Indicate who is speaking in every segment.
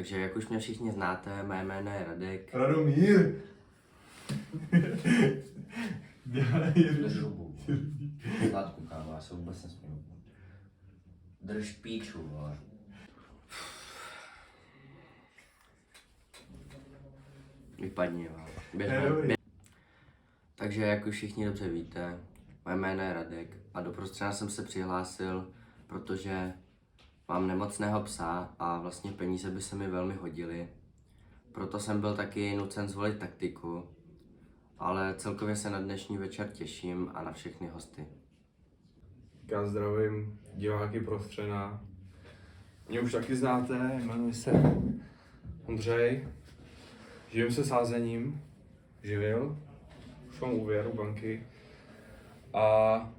Speaker 1: Takže jak už mě všichni znáte, mé jméno je Radek.
Speaker 2: Radomír!
Speaker 3: Bez zubu. Sládku kámo, já se vůbec nesmím. Drž píču, vole.
Speaker 1: Vypadni, vole. Takže jak už všichni dobře víte, moje jméno je Radek a do prostřena jsem se přihlásil, protože mám nemocného psa a vlastně peníze by se mi velmi hodily. Proto jsem byl taky nucen zvolit taktiku, ale celkově se na dnešní večer těším a na všechny hosty.
Speaker 2: Já zdravím diváky Prostřena. Mě už taky znáte, jmenuji se Ondřej. Živím se sázením, živil, už mám úvěr u banky a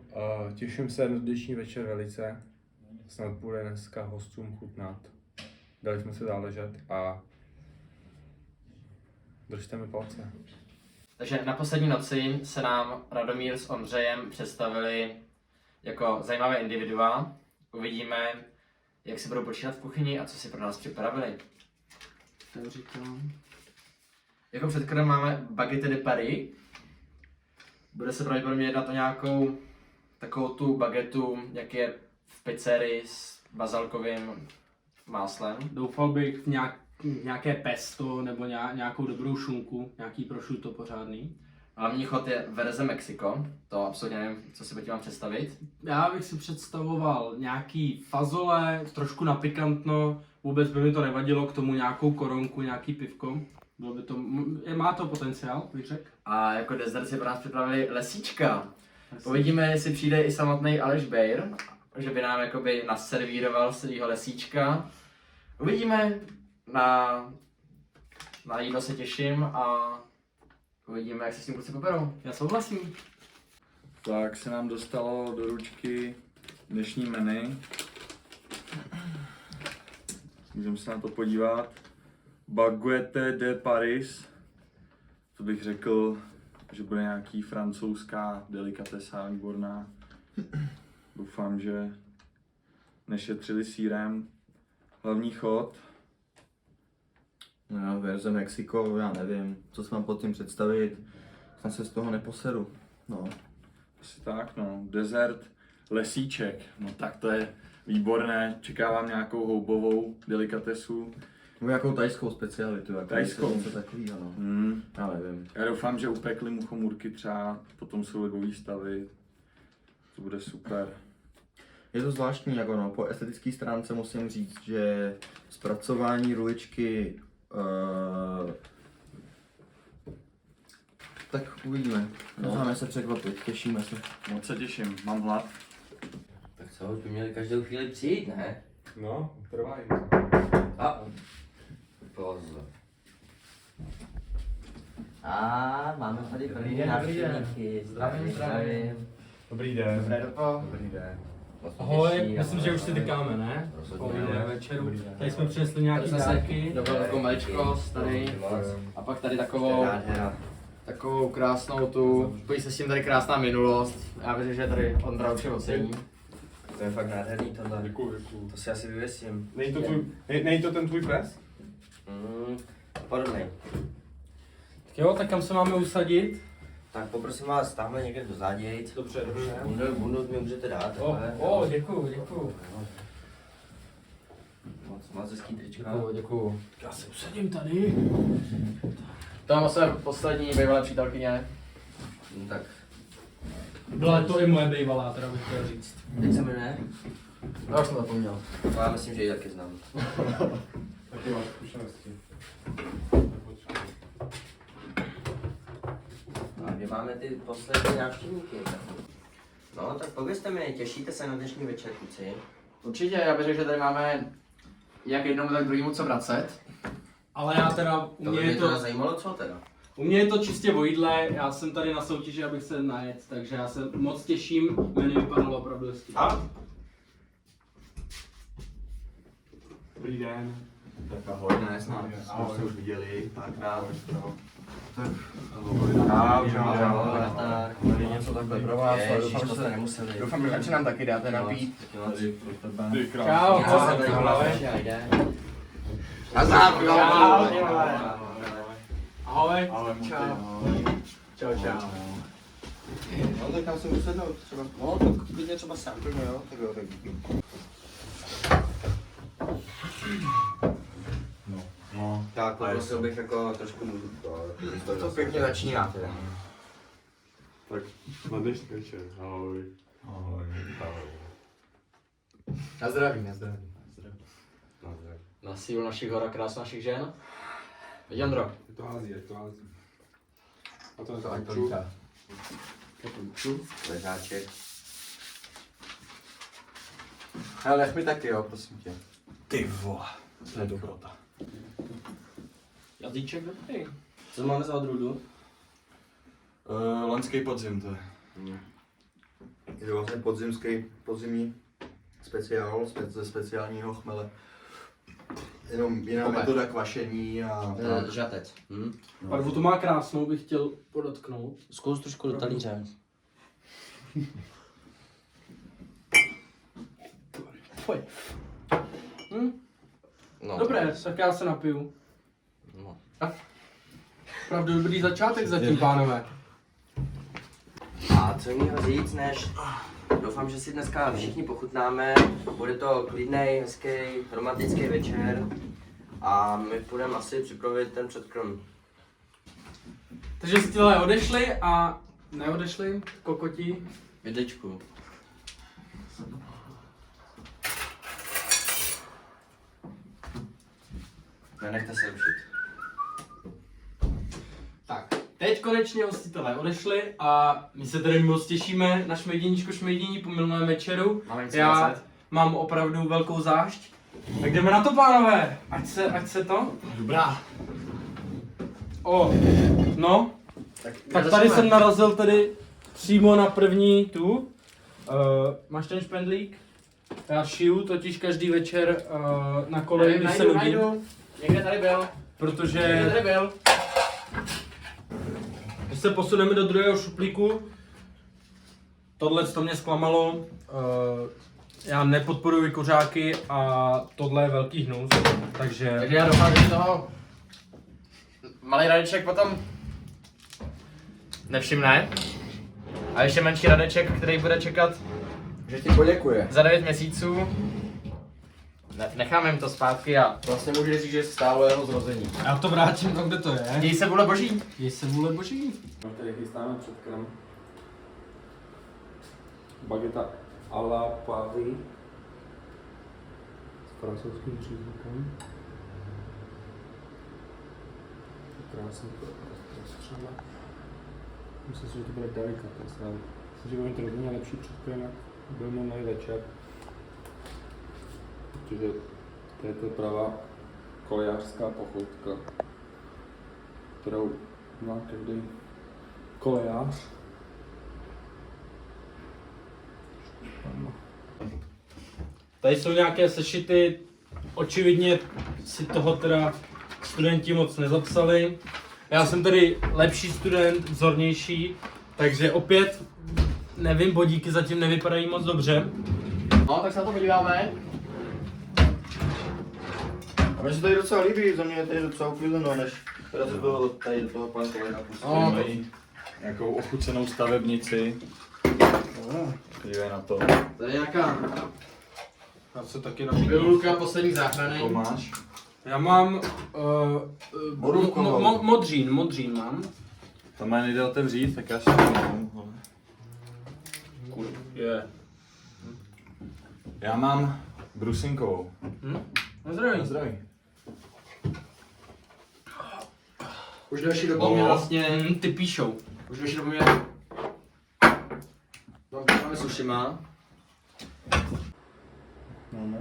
Speaker 2: těším se na dnešní večer velice. Snad bude dneska hostům chutnat. Dali jsme se záležet a držte mi palce.
Speaker 4: Takže na poslední noci se nám Radomír s Ondřejem představili jako zajímavé individua. Uvidíme, jak si budou počínat v kuchyni a co si pro nás připravili. Jako předkladem máme baguette de Paris. Bude se pravděpodobně jednat o nějakou takovou tu bagetu, jak je v pizzerii s bazalkovým máslem.
Speaker 5: Doufal bych v nějaké pesto nebo nějakou dobrou šunku, nějaký prosciutto pořádný.
Speaker 4: Hlavní chod je verze Mexico, to absolutně nevím, co si tím mám představit.
Speaker 5: Já bych si představoval nějaký fazole, trošku napikantno, vůbec by mi to nevadilo, k tomu nějakou koronku, nějaký pivko. Bylo by to, má to potenciál, bych řekl.
Speaker 4: A jako dezert si pro nás připravili lesíčka. Uvidíme, jestli přijde i samotný Aleš Bejr, že by nám jakoby naservíroval svýho lesíčka. Uvidíme, na jídlo se těším a uvidíme, jak se s tím kluci poperou.
Speaker 5: Já souhlasím.
Speaker 6: Tak se nám dostalo do ručky dnešní menu. Můžeme se na to podívat. Baguette de Paris. To bych řekl, že bude nějaký francouzská delikatesa, výborná. Doufám, že nešetřili sýrem. Hlavní chod.
Speaker 3: No, verze Mexiko, já nevím, co si mám pod tím představit. Snad se z toho neposeru. No.
Speaker 6: Asi tak, no. Dezert, lesíček. No tak to je výborné. Čekávám nějakou houbovou delikatesu.
Speaker 3: Nebo nějakou tajskou specialitu, jako
Speaker 6: Tajskou.
Speaker 3: něco takového, no. Já nevím.
Speaker 6: Já doufám, že upekli muchomůrky třeba, potom jsou ledový stavy. To bude super.
Speaker 3: Je to zvláštní, jako no, po estetické stránce musím říct, že zpracování ruličky, tak uvidíme. Necháme se překvapit, těšíme se.
Speaker 6: Moc se těším, mám hlad.
Speaker 1: Tak co, už by měli každou chvíli přijít, ne?
Speaker 2: No, trvá jim.
Speaker 1: A pozor.
Speaker 3: A máme tady první návštěvníky.
Speaker 4: Zdravím.
Speaker 2: Dobrý den.
Speaker 3: Dobrý den.
Speaker 5: Ahoj, myslím, že už si tykáme, ne? Povídej večeru. Tady jsme přinesli nějaké dárky.
Speaker 4: Dobré takovou maličko, tady. A pak tady takovou krásnou tu, spojí se s tím tady krásná minulost. Já věřím, že tady Ondra určitě ocení.
Speaker 1: To je fakt nádherný tohle.
Speaker 2: Děkuju.
Speaker 1: To si asi vyvěsím.
Speaker 2: Není to ten tvůj pes?
Speaker 1: Podobný.
Speaker 5: Jo, tak kam se máme usadit?
Speaker 1: Tak poprosím vás, tamhle někde do zádějc.
Speaker 5: Dobře.
Speaker 1: Bundu mi můžete dát.
Speaker 5: Děkuju.
Speaker 1: Moc hezký trička.
Speaker 4: Děkuju.
Speaker 5: Já se usadím tady.
Speaker 4: To mám své poslední bývalé přítelkyně.
Speaker 1: Tak,
Speaker 5: Byla to i moje bývalá, teda bych chtěl říct.
Speaker 1: jak se jmenuje?
Speaker 4: Já už jsem zapomněl.
Speaker 1: Já myslím, že ji taky znám.
Speaker 2: Taky máš zkušenosti.
Speaker 1: A kde máme ty poslední návštěvníky? No, tak povězte mi, těšíte se na dnešní večer, kluci?
Speaker 4: Určitě, já bych řekl, že tady máme jak jednomu, tak druhému co vracet.
Speaker 5: Ale já teda,
Speaker 1: To by mě teda zajímalo, co teda?
Speaker 5: u mě je to čistě o jídle, já jsem tady na soutěži, abych se najet, takže já se moc těším, menu vypadalo opravdu hezky.
Speaker 2: Dobrý den.
Speaker 3: Tak ahoj, ne, snad jsme se už viděli párkrát.
Speaker 1: Tady něco takhle pro vás, ale doufám, že jste nemuseli.
Speaker 4: Doufám, že radši nám taky dáte napít.
Speaker 2: Ty
Speaker 5: Čau,
Speaker 1: Co se tady hláš?
Speaker 5: Ahoj.
Speaker 4: Čau, čau.
Speaker 3: No tak já jsem usednout třeba. No tak klidně třeba sám. No jo, tak jo, tak díky. No, tak poprosil bych jako trošku muziku, ale to pěkně začíná teda.
Speaker 2: Tak na dnešní večer. Ahoj.
Speaker 4: Na zdraví, na zdraví.
Speaker 2: Na
Speaker 4: sílu našich hor a krásu našich žen. Vidí, Ondro.
Speaker 2: Je to hází. A to je
Speaker 3: To ať to
Speaker 2: to
Speaker 3: lítá.
Speaker 1: Ležáček.
Speaker 3: Ale nech mi taky jo, prosím tě.
Speaker 2: Ty vole, to je dobrota.
Speaker 4: Jazyček dobrý.
Speaker 1: Co máme za odrůdu?
Speaker 2: Loňský podzim to je.
Speaker 3: Je to vlastně podzimní speciál ze speciálního chmele. Jenom jiná metoda kvašení a tak.
Speaker 1: Žatec.
Speaker 5: Barvu to má krásnou, bych chtěl podotknout.
Speaker 1: Zkus trošku do talíře.
Speaker 5: Pojď.
Speaker 1: No,
Speaker 5: Dobré, tak já se napiju.
Speaker 1: No.
Speaker 5: Opravdu dobrý začátek zatím, pánové.
Speaker 1: A co jiného říct, než doufám, že si dneska všichni pochutnáme. Bude to klidný, hezký, romantický večer. A my půjdeme asi připravit ten předkrm.
Speaker 5: Takže si tyhle odešli a neodešli, kokoti.
Speaker 1: Vidličku. Nenechte se rušit.
Speaker 5: Tak, teď konečně hostitelé odešli a my se tady moc těšíme na šmejdění po minulém večeru. Já mám opravdu velkou zášť. Tak jdeme na to, pánové, ať se to.
Speaker 4: Dobrá.
Speaker 5: No, tak tady jsem narazil tedy přímo na první tu. Máš ten špendlík? Já šiju totiž každý večer na kole, když se nudím.
Speaker 4: Někde tady byl.
Speaker 5: Protože když se posuneme do druhého šuplíku, tohle to mě zklamalo. Já nepodporuji kuřáky a tohle je velký hnus, takže...
Speaker 4: Takže já doufám, že toho malý Radeček potom nevšimne. A ještě menší Radeček, který bude čekat
Speaker 3: Že ti poděkuje.
Speaker 4: za 9 měsíců. Necháme jim to zpátky a
Speaker 3: Vlastně můžeš říct, že jsi stále jeho zrození.
Speaker 5: Já to vrátím tam, kde to je.
Speaker 4: děj se vůle boží.
Speaker 5: Děj se vůle boží.
Speaker 2: No, tady chystáme předkrm. Bageta à la Paris s francouzským přízvukem. Krásný prostřela. Myslím si, že to bude delikatně. Myslím, že bude to rozhodně lepší předkrm, jak byl minulý večer. Protože to je to pravá kolejářská pochoutka, kterou má každý kolejář.
Speaker 5: Tady jsou nějaké sešity, očividně si toho teda studenti moc nezapsali. Já jsem tady lepší student, vzornější, takže opět, nevím, bodíky zatím nevypadají moc dobře.
Speaker 4: No, tak se na to podíváme.
Speaker 3: A mně se tady docela líbí, za mě je tady docela uklideno, než teda se bylo tady do toho pan kolega pustil.
Speaker 4: No,
Speaker 6: Mají nějakou ochucenou stavebnici. Dívej na to.
Speaker 4: Tady je nějaká
Speaker 5: Já se taky napiju.
Speaker 4: pilulka poslední záchrany.
Speaker 6: To máš?
Speaker 5: Já mám
Speaker 3: Borůvkovou.
Speaker 5: modřín mám.
Speaker 6: To má nejde otevřít, tak já si to nemám.
Speaker 5: Je.
Speaker 6: Já mám brusinkovou.
Speaker 5: Na zdraví.
Speaker 6: Na zdraví.
Speaker 4: Už další dobu mě vlastně...
Speaker 5: Ty píšou.
Speaker 4: Už další dobu mě... Máme sushima.
Speaker 6: No.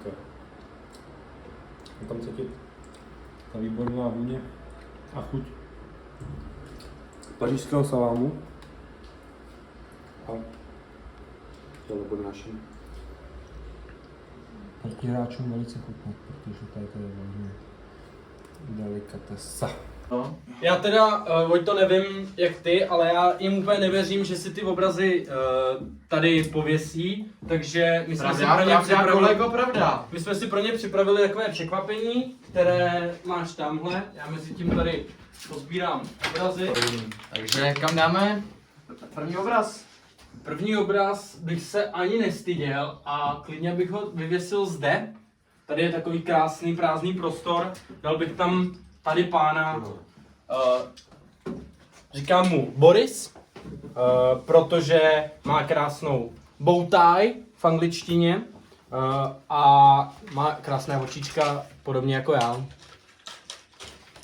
Speaker 2: Okay. Je tam cítit ta výborná vůně a chuť pařížského salámu a tělo bude našim protihráčům velice chutnat, protože tady to je velmi delikatesa.
Speaker 4: No.
Speaker 5: Já teda, Vojto, nevím jak ty, ale já jim úplně nevěřím, že si ty obrazy tady pověsí, takže my jsme, my jsme si pro ně připravili takové překvapení, které máš tamhle. Já mezi tím tady pozbírám obrazy.
Speaker 4: Takže kam dáme? První obraz.
Speaker 5: První obraz bych se ani nestyděl a klidně bych ho vyvěsil zde. Tady je takový krásný prázdný prostor, dal bych tam tady pána, říkám mu Boris, protože má krásnou bow tie v angličtině a má krásné očička, podobně jako já.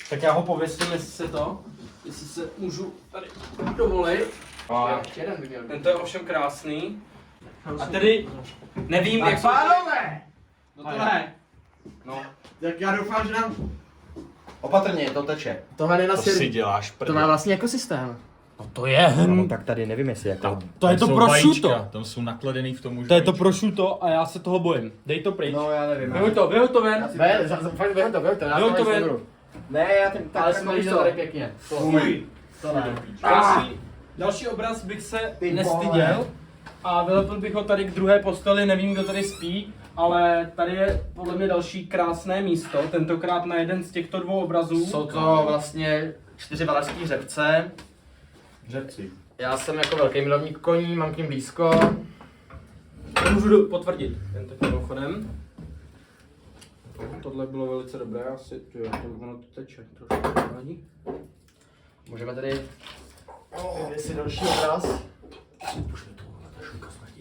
Speaker 5: Tak já ho pověsím, jestli se můžu tady dovolit. A
Speaker 4: Jeden by měl být.
Speaker 5: tento je ovšem krásný. A tedy nevím, jak jsou...
Speaker 4: Pánové!
Speaker 5: No to ne. No.
Speaker 4: Tak já doufám, že nám
Speaker 3: Opatrně, to teče.
Speaker 4: tohle nenasvědí.
Speaker 6: děláš
Speaker 4: To má vlastní ekosystém.
Speaker 5: No to je
Speaker 3: tak tady nevím, jestli jako...
Speaker 5: To je to prosciutto.
Speaker 6: Tam jsou nakledený v tom už.
Speaker 5: To je to prosciutto a já se toho bojím. Dej to pryč.
Speaker 3: No já nevím.
Speaker 5: Vyhoď to ven.
Speaker 4: Fakt vyhoď to, já
Speaker 5: Vyhoď to
Speaker 4: to
Speaker 5: ven.
Speaker 4: nebudu.
Speaker 3: Ne, já tím
Speaker 4: Ale jsme to tady pěkně.
Speaker 5: Fuj.
Speaker 4: To ne.
Speaker 5: Další obraz bych se nestyděl a vylepil bych ho tady k druhé posteli, nevím, kdo tady spí, ale tady je podle mě další krásné místo, tentokrát na jeden z těchto dvou obrazů.
Speaker 4: Jsou to vlastně 4 valašský hřebce.
Speaker 3: Řepci.
Speaker 4: Já jsem jako velký milovník koní, mám k ním blízko.
Speaker 5: To můžu potvrdit, jen tak mimochodem. Tohle bylo velice dobré, asi, jo, ono to teče trošku. Nevadí.
Speaker 4: Můžeme tady vyvěsit další obraz.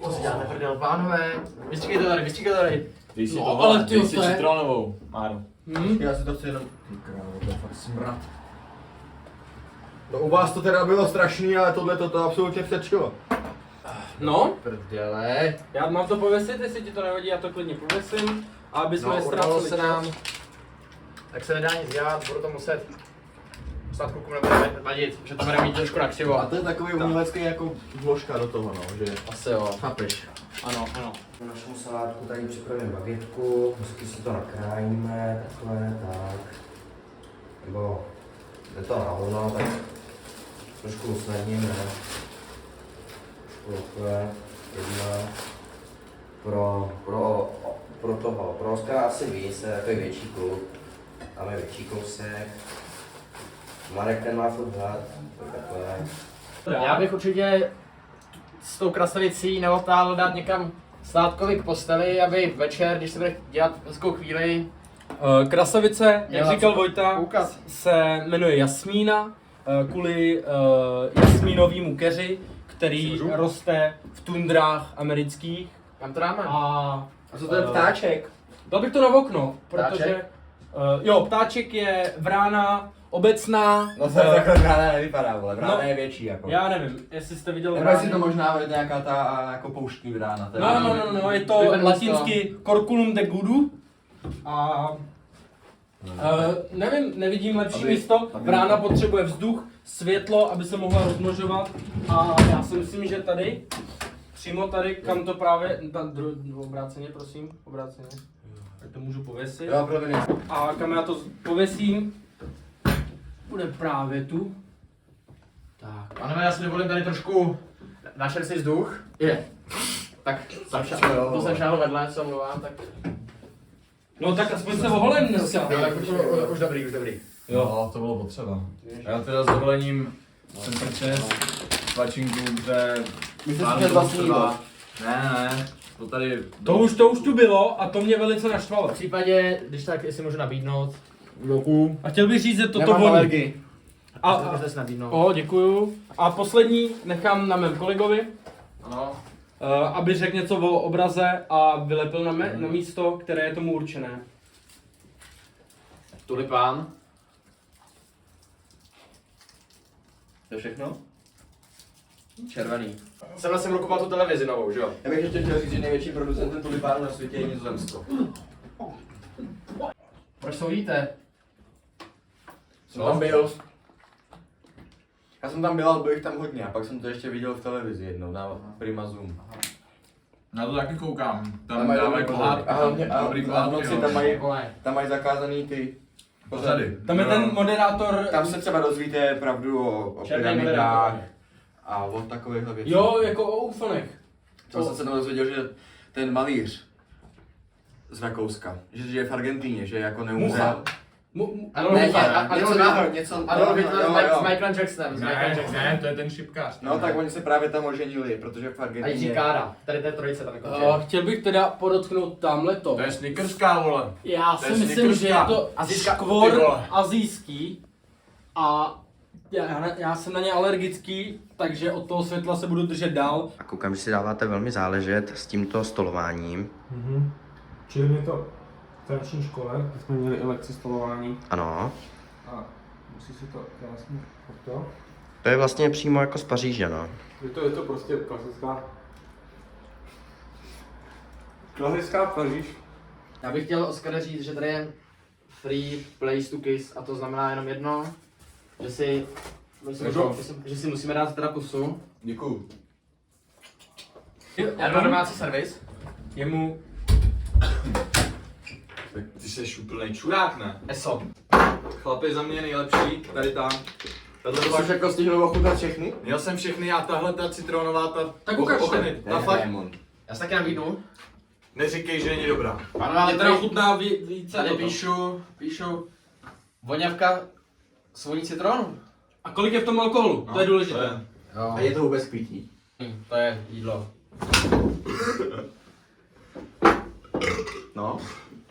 Speaker 4: To si děláte prdel, pánové. Vystříkejte tady.
Speaker 6: Dej si
Speaker 5: No,
Speaker 6: tohle,
Speaker 5: ale ty
Speaker 6: dej si
Speaker 5: to je-
Speaker 6: citronovou, Máro.
Speaker 3: Já si to chci jenom... Ty krávo, to je fakt smrad. No u vás to teda bylo strašný, ale tohle to absolutně přečilo.
Speaker 5: No,
Speaker 4: Prdele.
Speaker 5: já mám to pověsit, jestli ti to nevadí, já to klidně pověsím. A aby jsme
Speaker 4: No, urvalo
Speaker 5: nestráceli
Speaker 4: se nám. Tak se nedá nic dělat, budu to muset. Snad klukům nebude vadit, že to bude mít trošku nakřivo.
Speaker 3: A to je takový umělecký jako vložka do toho, no, že...
Speaker 4: Asi jo.
Speaker 3: Chápeš?
Speaker 5: Ano.
Speaker 1: Na našemu salátku tady připravíme bagetku, hezky si to nakrájíme, takhle, tak. Nebo jde to na hovno, tak trošku usnadníme. Takhle, jedna. Pro Oskara asi víc, to je takový větší kluk. Tam je větší kousek. Marek ten má furt hlad, takhle.
Speaker 4: Já bych určitě s tou krasavicí neotáhl dát někam Sládkovi k posteli, aby večer, když se bude dělat hezkou chvíli,
Speaker 5: Krasavice, jak
Speaker 4: Měla
Speaker 5: říkal
Speaker 4: co
Speaker 5: Vojta,
Speaker 4: koukat.
Speaker 5: se jmenuje Jasmína, kvůli jasmínovému keři, který roste v tundrách amerických.
Speaker 4: kam to dáme?
Speaker 5: A
Speaker 3: co to je ptáček?
Speaker 5: dal bych to na okno, protože
Speaker 4: Ptáček?
Speaker 5: jo, ptáček je vrána obecná.
Speaker 3: No to takhle vrána nevypadá, vole, vrána
Speaker 5: No,
Speaker 3: je větší jako.
Speaker 5: Já nevím, jestli jste viděl
Speaker 3: Nebo jestli
Speaker 5: vránu.
Speaker 3: to možná bude nějaká ta jako pouštní vrána. to je-
Speaker 5: No, je to
Speaker 4: Vypadá
Speaker 5: latinsky Corculum de Gudu. A nevím, nevidím lepší místo. Vrána potřebuje vzduch, světlo, aby se mohla rozmnožovat. A já si myslím, že tady, přímo tady, kam to právě, obráceně, prosím, obráceně. Tak to můžu pověsit.
Speaker 3: Jo, promiň.
Speaker 5: A kam já to pověsím, bude právě tu. Tak.
Speaker 4: Pánové, já si dovolím tady trošku našel si vzduch. Je. Tak to jsem šáhl vedle, se omlouvám, tak...
Speaker 5: No tak aspoň se oholem dneska.
Speaker 4: Jo, tak už dobrý.
Speaker 6: Jo, to bylo potřeba. Já teda s dovolením jsem přečes tlačinku, kde...
Speaker 3: Myslíš, že to je vlastní jídlo?
Speaker 6: Ne, to tady...
Speaker 5: To už tu bylo a to mě velice naštvalo.
Speaker 4: V případě, když tak, jestli můžu nabídnout.
Speaker 5: A chtěl bych říct, že toto
Speaker 3: Nemám
Speaker 5: voní.
Speaker 3: alergii.
Speaker 5: A,
Speaker 4: Můžete si nabídnout.
Speaker 5: děkuju. A poslední nechám na mém kolegovi,
Speaker 4: Ano.
Speaker 5: aby řekl něco o obraze a vylepil na místo, které je tomu určené.
Speaker 4: Tulipán. To je všechno? Červený. Jsem blokoval tu televizi novou, že jo?
Speaker 3: Já bych ještě chtěl říct, že největší producentem tulipánu na světě je Nizozemsko.
Speaker 4: Proč souvíte?
Speaker 3: Jsem tam byl. Já jsem tam byl, ale byl jich tam hodně a pak jsem to ještě viděl v televizi jednou na Prima Zoom.
Speaker 6: Na to taky koukám. Tam
Speaker 3: mají
Speaker 6: dávají
Speaker 3: dobrý
Speaker 6: pohádky.
Speaker 3: A hlavně a
Speaker 6: Dobrý
Speaker 3: v
Speaker 6: pohádky,
Speaker 3: noci
Speaker 6: jo.
Speaker 3: tam mají zakázaný ty Pořady.
Speaker 5: Tam je ten moderátor.
Speaker 3: Tam se třeba dozvíte pravdu o
Speaker 4: Černý
Speaker 3: pyramidách
Speaker 4: moderátor.
Speaker 3: a o takovýchhle věcech.
Speaker 5: Jo, jako o ufonech.
Speaker 3: Třeba jsem se tam dozvěděl, že ten malíř z Rakouska, že žije v Argentíně, že jako neumřel. Něco
Speaker 4: Adolf Hitler
Speaker 3: jo,
Speaker 4: s
Speaker 3: jo.
Speaker 4: Michaelem Jacksonem.
Speaker 6: Ne, to je ten šipkář.
Speaker 3: No tak oni se právě tam oženili, protože v
Speaker 4: A Jiří
Speaker 3: Argentíně...
Speaker 4: Kára. Tady té trojice tam jako.
Speaker 5: Chtěl bych teda podotknout tamhle to.
Speaker 6: To je snickerská, vole.
Speaker 5: Já
Speaker 6: To
Speaker 5: si
Speaker 6: je
Speaker 5: myslím, že je to
Speaker 4: Azijská-
Speaker 6: ty
Speaker 5: skvor
Speaker 6: vole.
Speaker 5: azijský a já jsem na ně alergický, takže od toho světla se budu držet dál.
Speaker 1: A koukám, že si dáváte velmi záležet s tímto stolováním.
Speaker 5: Čili mě to v tradiční škole, kde jsme měli i lekci stolování
Speaker 1: Ano.
Speaker 5: a musí se to krásně to.
Speaker 1: To je vlastně přímo jako z Paříže, no.
Speaker 5: Je to prostě klasická Paříž.
Speaker 4: Já bych chtěl Oskare říct, že tady je free place to kiss a to znamená jenom jedno, že si musíme dát teda pusu.
Speaker 3: Děkuju.
Speaker 4: Já jdu na domácí servis.
Speaker 5: Jemu
Speaker 6: Tak ty jsi úplnej čurák, ne?
Speaker 4: ESO.
Speaker 6: Chlapi za mě nejlepší, tady tam. Tato
Speaker 3: To máš jako stihnul ochutnat všechny?
Speaker 6: Měl jsem všechny a tahle ta citronová, ta...
Speaker 5: Tak ukažte.
Speaker 6: ochutnej. Ta fakt,
Speaker 4: Já si taky nabídnu.
Speaker 6: neříkej, že není dobrá.
Speaker 4: Pánové, ale
Speaker 5: mě teda chutná více
Speaker 4: tady
Speaker 5: toto.
Speaker 4: píšu voňavka s voní citronu.
Speaker 5: A kolik je v tom alkoholu? To je důležité.
Speaker 4: Jo.
Speaker 3: A je to vůbec pití?
Speaker 4: To je jídlo.
Speaker 3: No.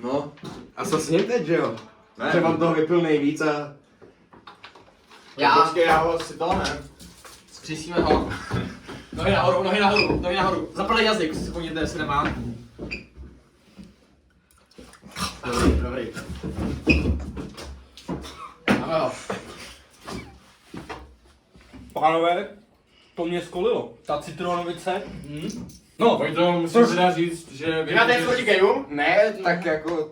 Speaker 3: No. A co s ním teď, že jo? Ne, že vám toho vypil nejvíc a...
Speaker 4: Já,
Speaker 3: já ho si to ne.
Speaker 4: zkřísíme ho. Nohy nahoru, nohy nahoru, nohy nahoru. Zapadej jazyk, si podívejte, jestli nemá. Dobrý, dobrý. Máme ho.
Speaker 5: Pánové, to mě skolilo. Ta citronovice. No,
Speaker 6: Pojď to, musím teda říct, že...
Speaker 4: Vy máte něco díkeju?
Speaker 3: Ne, tak jako...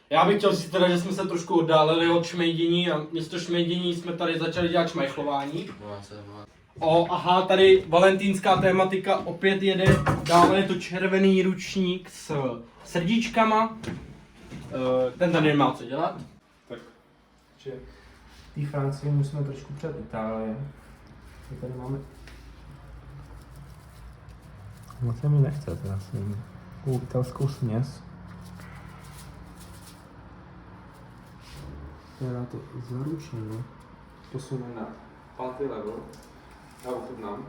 Speaker 5: já bych chtěl říct teda, že jsme se trošku oddálili od šmejdění a místo šmejdění jsme tady začali dělat šmajchlování. Aha, tady valentínská tématika opět jede. Dále je to červený ručník s srdíčkama. Ten tady nemá co dělat.
Speaker 7: že v té Francii musíme trošku před Itálii. My tady máme... Moc se mi nechce teda s ním. Takovou italskou směs. Já to zaručím. Posunu na 5. level. Já ochutnám.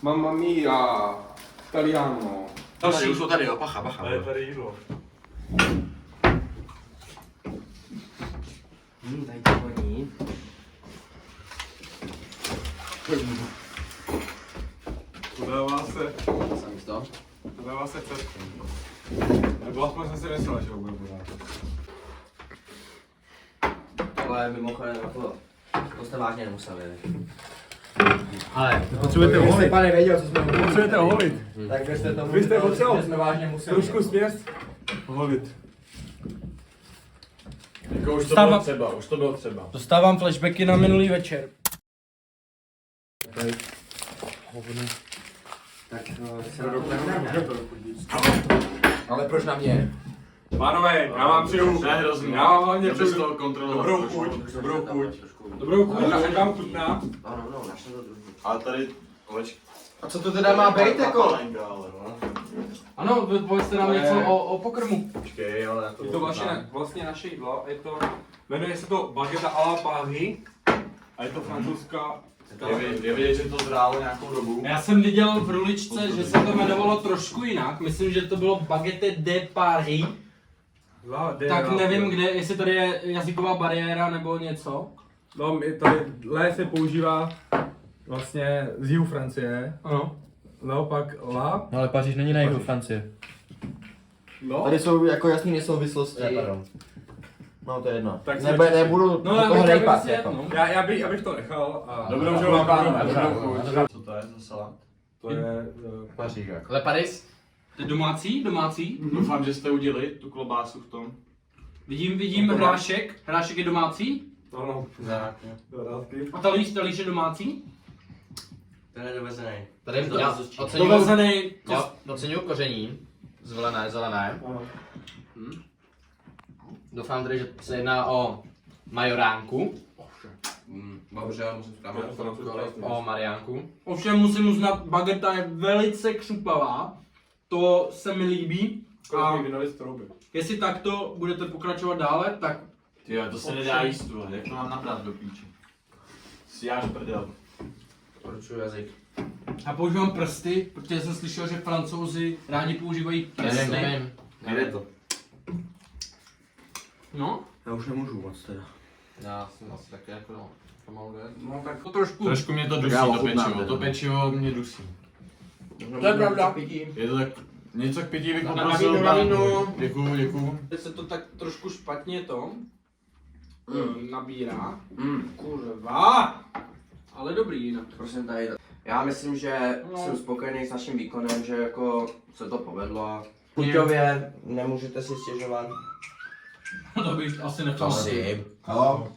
Speaker 7: Mamma mia! Italiano.
Speaker 3: Tady už jsou tady, jo, pacha, pacha.
Speaker 6: tady jídlo.
Speaker 1: Tady to voní.
Speaker 6: Podává se cestku. Nebo aspoň jsem si myslel, že ho bude podávat.
Speaker 1: Ale mimochodem, jako, to jste vážně nemuseli.
Speaker 4: Ale,
Speaker 7: Potřebujete holit.
Speaker 3: Pane nevěděl, co jsme
Speaker 7: Potřebujete holit.
Speaker 3: Tak věřte tomu,
Speaker 7: Vy jste potřeboval
Speaker 3: že jsme vážně museli.
Speaker 7: trošku směs. Holit.
Speaker 6: Jako už to
Speaker 5: Stává-
Speaker 6: bylo třeba, už to bylo třeba.
Speaker 5: Dostávám flashbacky na minulý večer.
Speaker 1: Tak se dokoneme.
Speaker 3: Ale proč na mě?
Speaker 6: Pánové, já vám přeju. Ne, hrozný. Já vám hlavně přeju
Speaker 3: to kontrolovat.
Speaker 6: dobrou chuť, dobrou chuť.
Speaker 5: Dobrou chuť, jak vám chutná.
Speaker 1: No, našel to druhý.
Speaker 6: Ale tady, olečky.
Speaker 3: A co to teda má být jako?
Speaker 5: Ano, povězte nám něco o pokrmu.
Speaker 6: Počkej, ale já to
Speaker 7: Je to vlastně naše jídlo, jmenuje se to baguette à la Paris a je to francouzská.
Speaker 6: Je vidět, že to zrálo nějakou dobu.
Speaker 5: Já jsem viděl v ruličce, že se to jmenovalo trošku jinak. Myslím, že to bylo Baguette de Paris. Tak nevím kde, jestli tady je jazyková bariéra nebo něco.
Speaker 7: No, tady lé se používá vlastně z jihu Francie,
Speaker 5: Ano.
Speaker 7: naopak la.
Speaker 4: No ale Paříž není na jihu Francie.
Speaker 7: No,
Speaker 3: Tady jsou jako jasný nesouvislosti. No to je jedno.
Speaker 7: Tak
Speaker 3: Nebudu
Speaker 5: No,
Speaker 3: do
Speaker 5: já
Speaker 3: toho
Speaker 5: bych
Speaker 3: rejpat
Speaker 5: prostě,
Speaker 3: jako.
Speaker 5: no.
Speaker 7: já bych to nechal a
Speaker 6: Dobrou chuť, pánové, dobrou chuť. Co to je za salát?
Speaker 7: to je
Speaker 3: Paříž jako.
Speaker 4: Le Paris?
Speaker 5: To je domácí, domácí.
Speaker 6: Doufám, že jste udělali tu klobásu v tom.
Speaker 5: Vidím hrášek. Hrášek je domácí.
Speaker 7: ano, dodatky.
Speaker 5: A talíř je domácí.
Speaker 1: Ten je dovezený.
Speaker 4: Tady
Speaker 1: To
Speaker 4: já
Speaker 1: je
Speaker 4: oceňuju,
Speaker 5: Dovezený.
Speaker 4: já oceňuju koření. Zelené. Doufám tedy, že se jedná o majoránku.
Speaker 3: Dobře, já musím zkrámat
Speaker 4: O Mariánku.
Speaker 5: Ovšem musím uznat, bageta je velice křupavá. To se mi líbí. A jestli takto budete pokračovat dále, tak
Speaker 3: Tyjo, to se nedá jíst, vole. Jak to mám nabrat do píči? Sjáš prdel.
Speaker 4: Poručuji jazyk.
Speaker 5: já používám prsty, protože jsem slyšel, že Francouzi rádi používají prsty.
Speaker 4: Nevím.
Speaker 3: Jde to.
Speaker 5: No,
Speaker 3: Já už nemůžu moc teda.
Speaker 4: Já jsem asi taky jako pomalu jde.
Speaker 5: no tak to trošku.
Speaker 6: Trošku mě to dusí,
Speaker 3: já
Speaker 6: to
Speaker 3: ochutnám
Speaker 6: pečivo.
Speaker 3: teda.
Speaker 6: To pečivo mě dusí.
Speaker 5: To je pravda.
Speaker 6: Je to tak, něco k pití bych
Speaker 5: Na
Speaker 6: poprosil.
Speaker 5: víno, na víno.
Speaker 6: Děkuju.
Speaker 5: Teď se to tak trošku špatně to nabírá. Kurva! Ale dobrý jinak.
Speaker 1: Prosím tady. Já myslím, že
Speaker 5: No.
Speaker 1: jsem spokojený s naším výkonem, že jako se to povedlo. Chuťově nemůžete si stěžovat.
Speaker 5: To bych asi nechal.
Speaker 1: Prosím.
Speaker 3: Halo?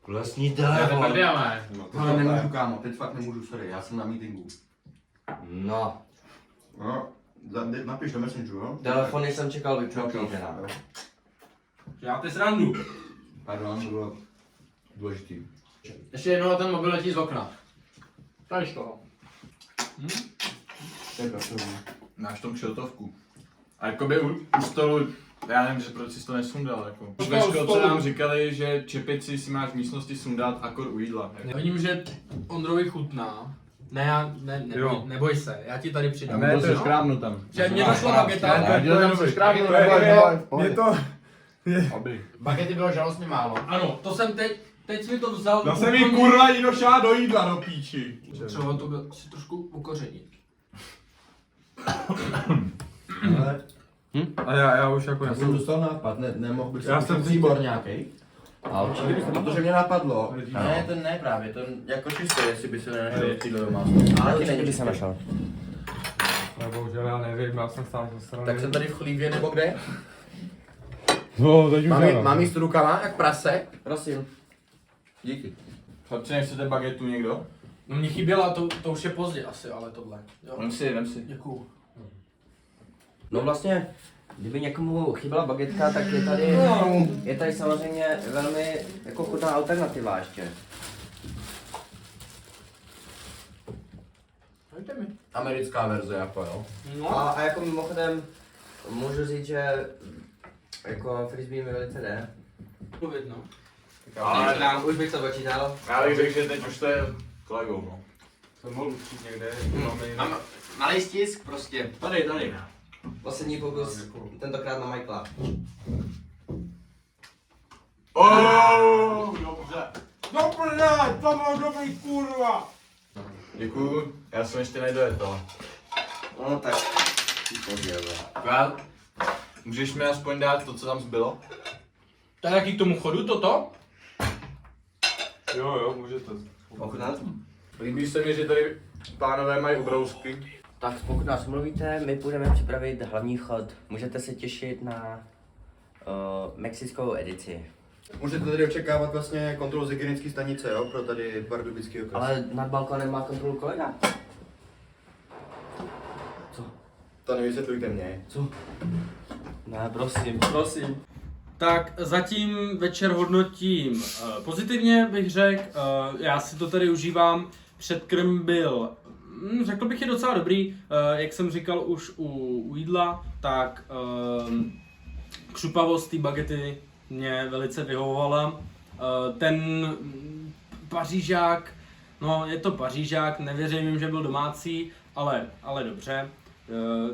Speaker 1: Lesní
Speaker 4: Já to
Speaker 1: delevo.
Speaker 4: prdele.
Speaker 3: To nemůžu, kámo, teď fakt nemůžu, sorry, já jsem na meetingu.
Speaker 1: No,
Speaker 3: No, napiš do Messengeru, jo?
Speaker 1: telefony jsem čekal vypnutý teda.
Speaker 5: Já ty srandu.
Speaker 3: Pardon, to bylo důležitý.
Speaker 4: Ještě jednou ten mobil letí z okna.
Speaker 5: Tady z toho.
Speaker 3: To je pracovní.
Speaker 6: Máš tom kšeltovku. A jakoby u stolu, já nevím, že proč jsi to nesundal, jako. Už ve školce nám říkali, že čepici si máš v místnosti sundat akor u jídla.
Speaker 5: Já vidím, že Ondrovi chutná. Neboj se, já ti tady přidám.
Speaker 6: Ne, to je škrábnu tam.
Speaker 5: Že mě došla bageta.
Speaker 2: Mě to...
Speaker 4: Bagety bylo žalostně málo.
Speaker 5: Ano, to jsem teď jsi mi to vzal.
Speaker 2: Zase mi kurva Jinoša do jídla do píči.
Speaker 5: Třeba to byl si trošku ukořenit.
Speaker 2: A já už jako
Speaker 3: Já jsem dostal nápad, nemohl bych
Speaker 2: Já jsem
Speaker 3: příbor nějaký. Protože mě napadlo. Ne, ten ne právě, ten jako čistý, jestli by se nenašel v týdle doma.
Speaker 1: Ale určitě by se našel.
Speaker 2: Bohužel já nevím, já jsem sám ze strany.
Speaker 3: Tak jsem tady v chlívě nebo kde?
Speaker 2: No, teď už
Speaker 3: Mám jíst rukama, jak prase?
Speaker 1: Prosím.
Speaker 3: Díky.
Speaker 6: Chlapci, nechcete bagetu někdo?
Speaker 5: No mě chyběla, to už je pozdě asi, ale tohle. Jo.
Speaker 6: Vem si.
Speaker 5: Děkuju.
Speaker 1: No vlastně, kdyby někomu chyběla bagetka, tak je tady samozřejmě velmi jako chutná alternativa ještě.
Speaker 5: Dejte mi.
Speaker 3: Americká verze jako jo.
Speaker 5: No.
Speaker 1: A jako mimochodem, můžu říct, že jako frisbee mi velice jde.
Speaker 5: Pověď, no.
Speaker 1: Ale už bych to počítal.
Speaker 6: Já bych řekl, že teď už to je kolegou, no.
Speaker 2: Jsem mohl učit někde.
Speaker 4: Malý stisk prostě.
Speaker 5: Tady.
Speaker 1: Poslední pokus, tentokrát na Michaela.
Speaker 6: Dobře.
Speaker 2: Dobré, to bylo dobrý kurva.
Speaker 6: Děkuju, já jsem ještě nedojet to.
Speaker 1: No tak,
Speaker 6: Můžeš mi aspoň dát to, co tam zbylo?
Speaker 5: Tak jaký k tomu chodu toto?
Speaker 2: Jo, můžete.
Speaker 1: ochutnat.
Speaker 6: Líbí se mi, že tady pánové mají ubrousky.
Speaker 1: Tak pokud nás mluvíte, my budeme připravit hlavní chod. Můžete se těšit na mexickou edici.
Speaker 3: Můžete tady očekávat vlastně kontrolu z hygienické stanice, jo, pro tady Pardubický okres.
Speaker 1: Ale nad balkonem má kontrolu kolega. Co?
Speaker 3: To nevysvětlujte mě.
Speaker 1: Co? Ne, prosím.
Speaker 5: Tak zatím večer hodnotím pozitivně, bych řekl. Já si to tady užívám. Předkrm byl, řekl bych, je docela dobrý. Jak jsem říkal už u jídla, tak křupavost té bagety mě velice vyhovovala. Ten pařížák, no je to pařížák, nevěřím jim, že byl domácí, ale dobře.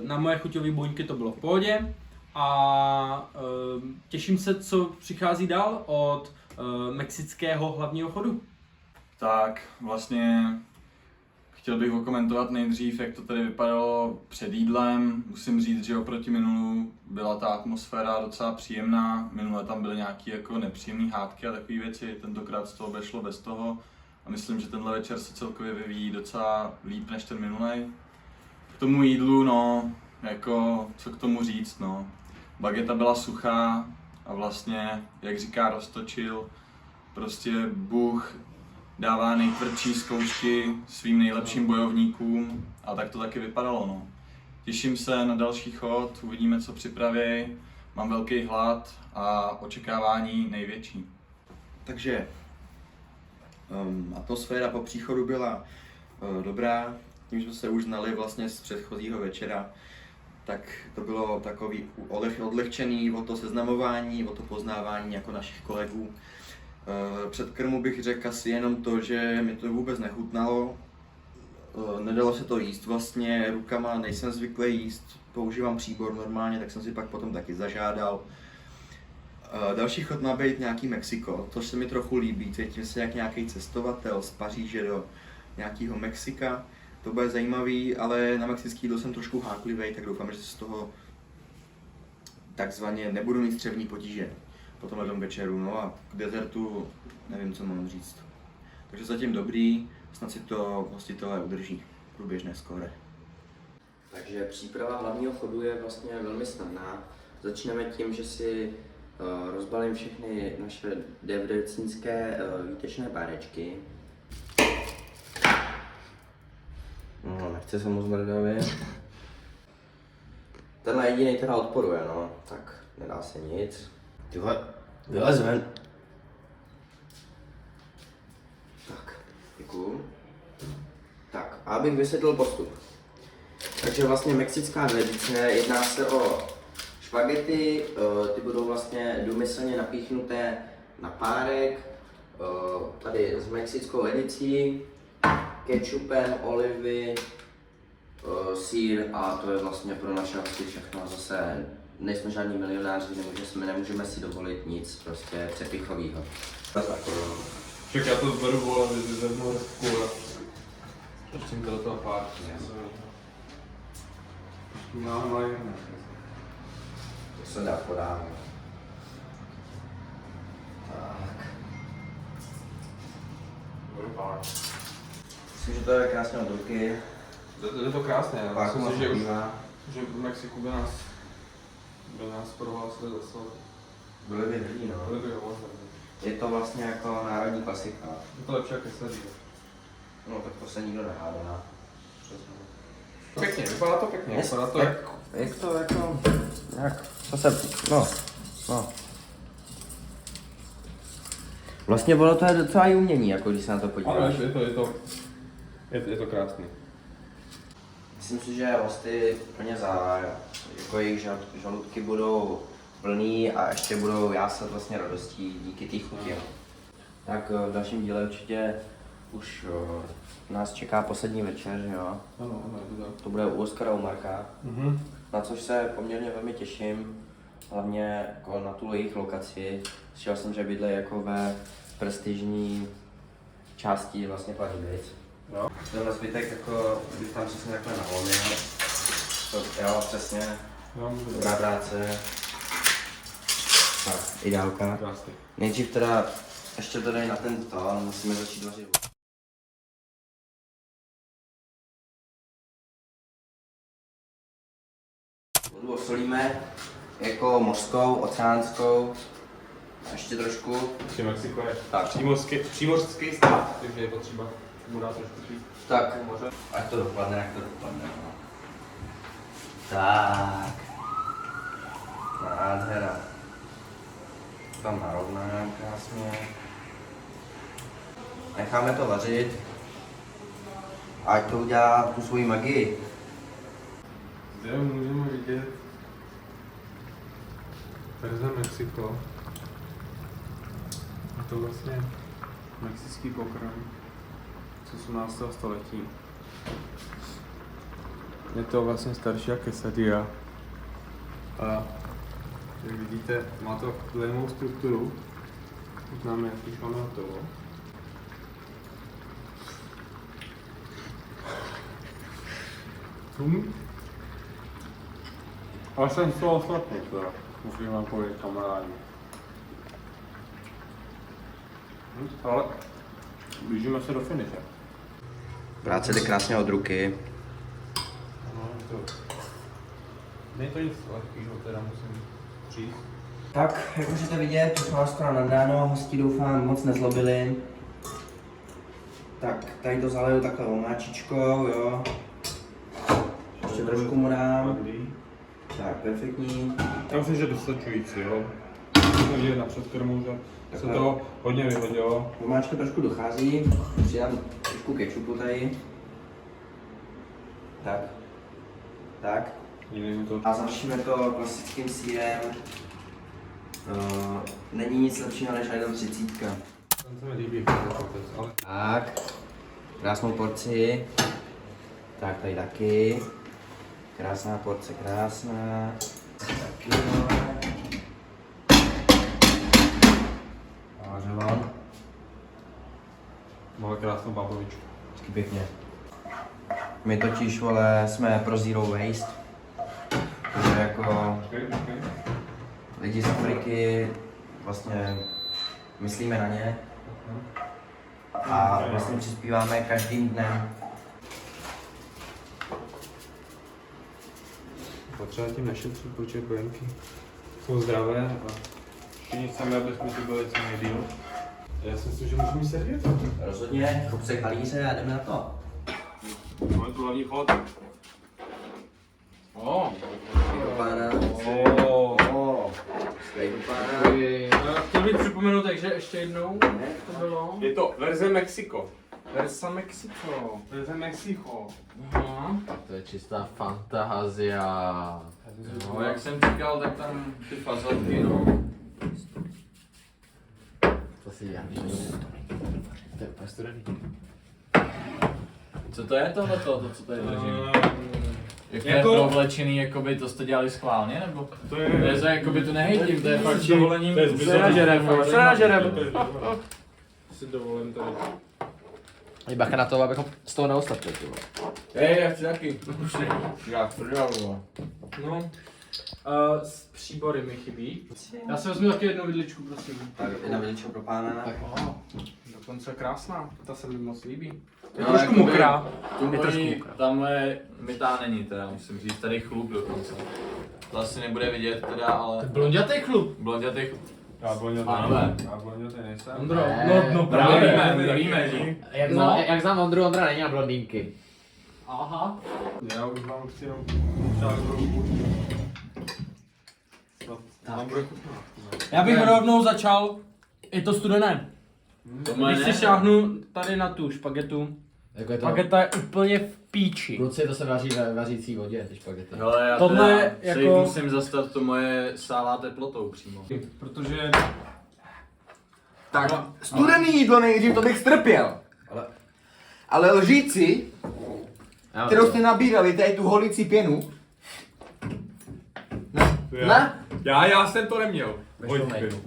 Speaker 5: Na moje chuťové buňky to bylo v pohodě. A těším se, co přichází dál od mexického hlavního chodu.
Speaker 6: Tak, vlastně chtěl bych okomentovat nejdřív, jak to tady vypadalo před jídlem. Musím říct, že oproti minulu byla ta atmosféra docela příjemná. Minule tam byly nějaké jako nepříjemné hádky a takové věci, tentokrát z toho obešlo bez toho. A myslím, že tenhle večer se celkově vyvíjí docela líp než ten minulej. K tomu jídlu, no, jako, co k tomu říct, no. Bageta byla suchá a vlastně, jak říká Roztočil, prostě Bůh dává nejtvrdší zkoušky svým nejlepším bojovníkům a tak to taky vypadalo, no. Těším se na další chod, uvidíme, co připraví. Mám velký hlad a očekávání největší.
Speaker 3: Takže atmosféra po příchodu byla dobrá, tím jsme se už znali vlastně z předchozího večera, tak to bylo takový odlehčený o to seznamování, o to poznávání jako našich kolegů. Před krmu bych řekl asi jenom to, že mi to vůbec nechutnalo, nedalo se to jíst vlastně rukama, nejsem zvyklý jíst, používám příbor normálně, tak jsem si pak potom taky zažádal. Další chod má být nějaký Mexiko, což se mi trochu líbí, cítím se jak nějaký cestovatel z Paříže do nějakého Mexika. To bude zajímavý, ale na mexický jídlo jsem trošku háklivý, tak doufám, že z toho takzvaně nebudu mít střevní potíže po tomhle večeru. No a k dezertu nevím, co mám říct. Takže zatím dobrý, snad si to hostitelé udrží průběžné skóre.
Speaker 1: Takže příprava hlavního chodu je vlastně velmi snadná. Začneme tím, že si rozbalím všechny naše debrecínské výtečné párečky. No, nechce se moc brdavě. Tenhle jediný teda odporuje, no, tak nedá se nic. Tyhle, vylez ven. Tak, děkuju. Tak, a abych vysvětlil postup. Takže vlastně mexická tradice, jedná se o špagety, ty budou vlastně důmyslně napíchnuté na párek, tady s mexickou edicí, kečupem, olivy, sýr a to je vlastně pro naše hosty všechno. Zase nejsme žádní milionáři, nemůžeme si dovolit nic prostě přepichovýho.
Speaker 7: Však já to zberu, vole, vezmu hezku a pustím to do toho párky. No,
Speaker 1: To se dá podávat. Tak. Myslím, že to je krásně od ruky.
Speaker 7: Je to krásné, já
Speaker 1: Páku
Speaker 7: myslím, že už
Speaker 1: má.
Speaker 7: že v Mexiku by nás prohlásili za slovo.
Speaker 1: Byli by hrdí, no.
Speaker 7: Byli by ho možná.
Speaker 1: Je to vlastně jako národní klasika.
Speaker 7: Je to lepší jak kesadí.
Speaker 1: No tak to se nikdo nehádá.
Speaker 7: Pěkně, vypadá to pěkně. Vypadá to
Speaker 1: Jak to jako... Jak? Co se... No. Vlastně ono to je docela i umění, jako když se na to podíváš.
Speaker 7: ano, je to krásný.
Speaker 1: Myslím si, že hosty plně jako jejich žaludky budou plný a ještě budou jásat vlastně radostí díky té chuti. Tak v dalším díle určitě už nás čeká poslední večer, že jo?
Speaker 7: Ano, je to tak.
Speaker 1: To bude u Oskara u Marka, na což se poměrně velmi těším, hlavně jako na tu jejich lokaci. Slyšel jsem, že bydlí jako ve prestižní části vlastně Pardubic.
Speaker 7: Jo.
Speaker 1: Tenhle zbytek jako bych tam přesně takhle navolnil. Jo, přesně. Dobrá práce. Tak, ideálka.
Speaker 7: Krásný.
Speaker 1: Nejdřív teda ještě to dej na ten to, musíme začít vařit. Vodu osolíme jako mořskou, oceánskou. A ještě trošku.
Speaker 7: Ještě Mexiko je
Speaker 1: Tak.
Speaker 7: přímořský stát, takže je potřeba mu dát trošku víc.
Speaker 1: Tak, ať to dopadne, jak to dopadne. No. Tak. Nádhera. Tam narovnám krásně. Necháme to vařit. Ať to udělá tu svoji magii.
Speaker 7: Zde můžeme vidět verze Mexiko. Je to vlastně mexický pokrm z 18. století. Je to vlastně starší jak quesadilla. A jak vidíte, má to zajímavou strukturu. Známe, jak už máme hotovo. Ale jsem z toho svatný, teda. Musím vám povědět kamarádi. Ale blížíme se do finiše.
Speaker 1: Práce jde krásně od ruky.
Speaker 7: Není to nic lehkýho, teda musím říct.
Speaker 1: Tak, jak můžete vidět, už máme skoro nad ráno, hosti doufám moc nezlobili. Tak, tady to zaleju takhle omáčičkou, jo. Ještě trošku mu dám. Tak, perfektní.
Speaker 7: Já myslím, že dostačující, jo. Jsme viděli na předkrmu, že se to hodně vyhodilo.
Speaker 1: Vomáčka trošku dochází, přidám trošku kečupu tady. Tak. Tak.
Speaker 7: Jiný to.
Speaker 1: A završíme to klasickým sýrem. Není nic lepšího než najdou 30.
Speaker 7: Ten se mi líbí, ale...
Speaker 1: Tak. Krásnou porci. Tak, tady taky. Krásná porce, krásná. Taky, no. Vářoval.
Speaker 7: Máme krásnou bábovičku.
Speaker 1: Hezky pěkně. My totiž, vole, jsme pro zero waste. Takže jako lidi z Afriky vlastně myslíme na ně. A vlastně přispíváme každým dnem.
Speaker 7: Potřeba tím nešetřit, protože kojenky jsou zdravé a všichni chceme, aby jsme tu byli co nejdýl. Já si myslím, že můžeme mít servietu.
Speaker 1: Rozhodně, chop se kalíře a jdeme na to.
Speaker 7: Máme tu hlavní chod.
Speaker 1: Do pána. Skvělý do pána.
Speaker 5: Chtěl bych připomenout, takže ještě jednou to bylo.
Speaker 7: Je to verze Mexiko.
Speaker 5: Versa Mexico.
Speaker 7: Verze Mexiko.
Speaker 5: Aha.
Speaker 4: To je čistá fantázia.
Speaker 6: No, jak jsem říkal, tak tam ty fazolky, no.
Speaker 4: To si já. To je úplně studený.
Speaker 6: Co to je tohleto, to co tady držím? Jak to je
Speaker 5: Jako-
Speaker 6: provlečený, jakoby to jste dělali schválně, nebo?
Speaker 7: To
Speaker 6: To je za, jakoby to nehejtím, to je fakt s dovolením.
Speaker 7: To je zbytečný.
Speaker 5: Co nažerem?
Speaker 7: Si dovolím tady.
Speaker 4: Je bacha na to, abychom z toho neostatili, ty vole.
Speaker 6: Hej, já chci taky. Já prdel,
Speaker 5: No. S příbory mi chybí. Já si vezmu taky jednu vidličku, prosím.
Speaker 1: Tak, jedna vidlička pro pána.
Speaker 5: Dokonce krásná, ta se mi moc líbí. Je
Speaker 6: No,
Speaker 5: trošku
Speaker 6: jakoby-
Speaker 5: mokrá.
Speaker 6: Tu
Speaker 5: Je trošku
Speaker 6: mojí,
Speaker 5: mokrá.
Speaker 6: tamhle mytá není teda, musím říct, tady chlup dokonce. To asi nebude vidět teda, ale
Speaker 5: Blondětý chlup.
Speaker 6: blondětý
Speaker 7: Já
Speaker 6: Pánové.
Speaker 7: blondětý nejsem.
Speaker 5: Ondro,
Speaker 6: Ne,
Speaker 5: no
Speaker 6: právě,
Speaker 5: právě.
Speaker 6: my víme, že?
Speaker 4: Jak znám Ondru, Ondra není na blondýnky.
Speaker 5: Aha.
Speaker 7: Já už vám chci jenom přát ruku. Mám trochu.
Speaker 5: Já bych rovnou začal, je to studené. Když si šáhnu tady na tu špagetu,
Speaker 4: Jako je to...
Speaker 5: špageta je úplně v píči.
Speaker 4: Kluci, to se vaří ve vařící vodě, ty špagety.
Speaker 6: Hele, já
Speaker 5: Tohle
Speaker 6: teda se
Speaker 5: jako-
Speaker 6: musím zastat, to moje sálá teplotou přímo.
Speaker 5: Protože
Speaker 3: Tak, studený jídlo nejdřív, to bych strpěl. Ale lžíci, kterou jste nabírali, tady tu holicí pěnu. Ne?
Speaker 7: Já jsem to neměl.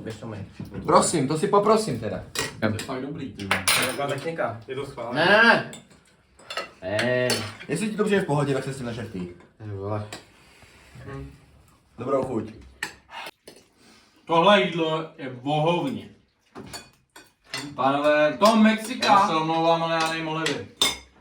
Speaker 1: Běž to my.
Speaker 3: Prosím, to si poprosím teda.
Speaker 6: To je fakt dobrý, ty.
Speaker 1: Taková technika.
Speaker 7: Je to schválně.
Speaker 4: Ne.
Speaker 3: Jestli ti to přijde v pohodě, tak se s tím nešertí. Dobrou chuť.
Speaker 5: tohle jídlo je vohovně.
Speaker 6: Pánové,
Speaker 5: To
Speaker 6: já se
Speaker 5: Mexika,
Speaker 6: omlouvám, ale já nejím olivy.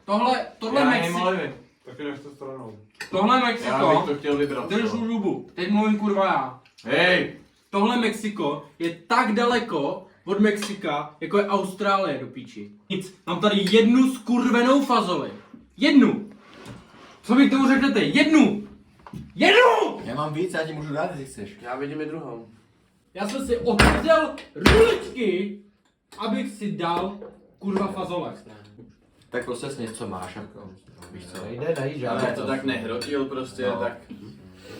Speaker 5: tohle
Speaker 6: Já nejím
Speaker 5: Mexiko,
Speaker 6: olivy.
Speaker 7: Taky nechte stranou.
Speaker 5: tohle
Speaker 6: Já bych
Speaker 5: Mexiko,
Speaker 6: to chtěl vybrat.
Speaker 5: držu rubu, teď mluvím kurva já.
Speaker 6: Hej!
Speaker 5: Tohle Mexiko je tak daleko od Mexika, jako je Austrálie do píči. Nic, mám tady jednu skurvenou fazoli. Jednu! Co vy k tomu řeknete? Jednu! Jednu!
Speaker 3: Já mám víc, já ti můžu dát, jestli chceš.
Speaker 1: Já vidím i druhou.
Speaker 5: Já jsem si otevřel ruličky, abych si dal kurva fazole.
Speaker 1: Tak prostě s něco máš, jako. Víš co?
Speaker 4: Nejde najít
Speaker 6: Ale
Speaker 4: žádné.
Speaker 6: to tak nehrotil prostě,
Speaker 1: No.
Speaker 6: tak...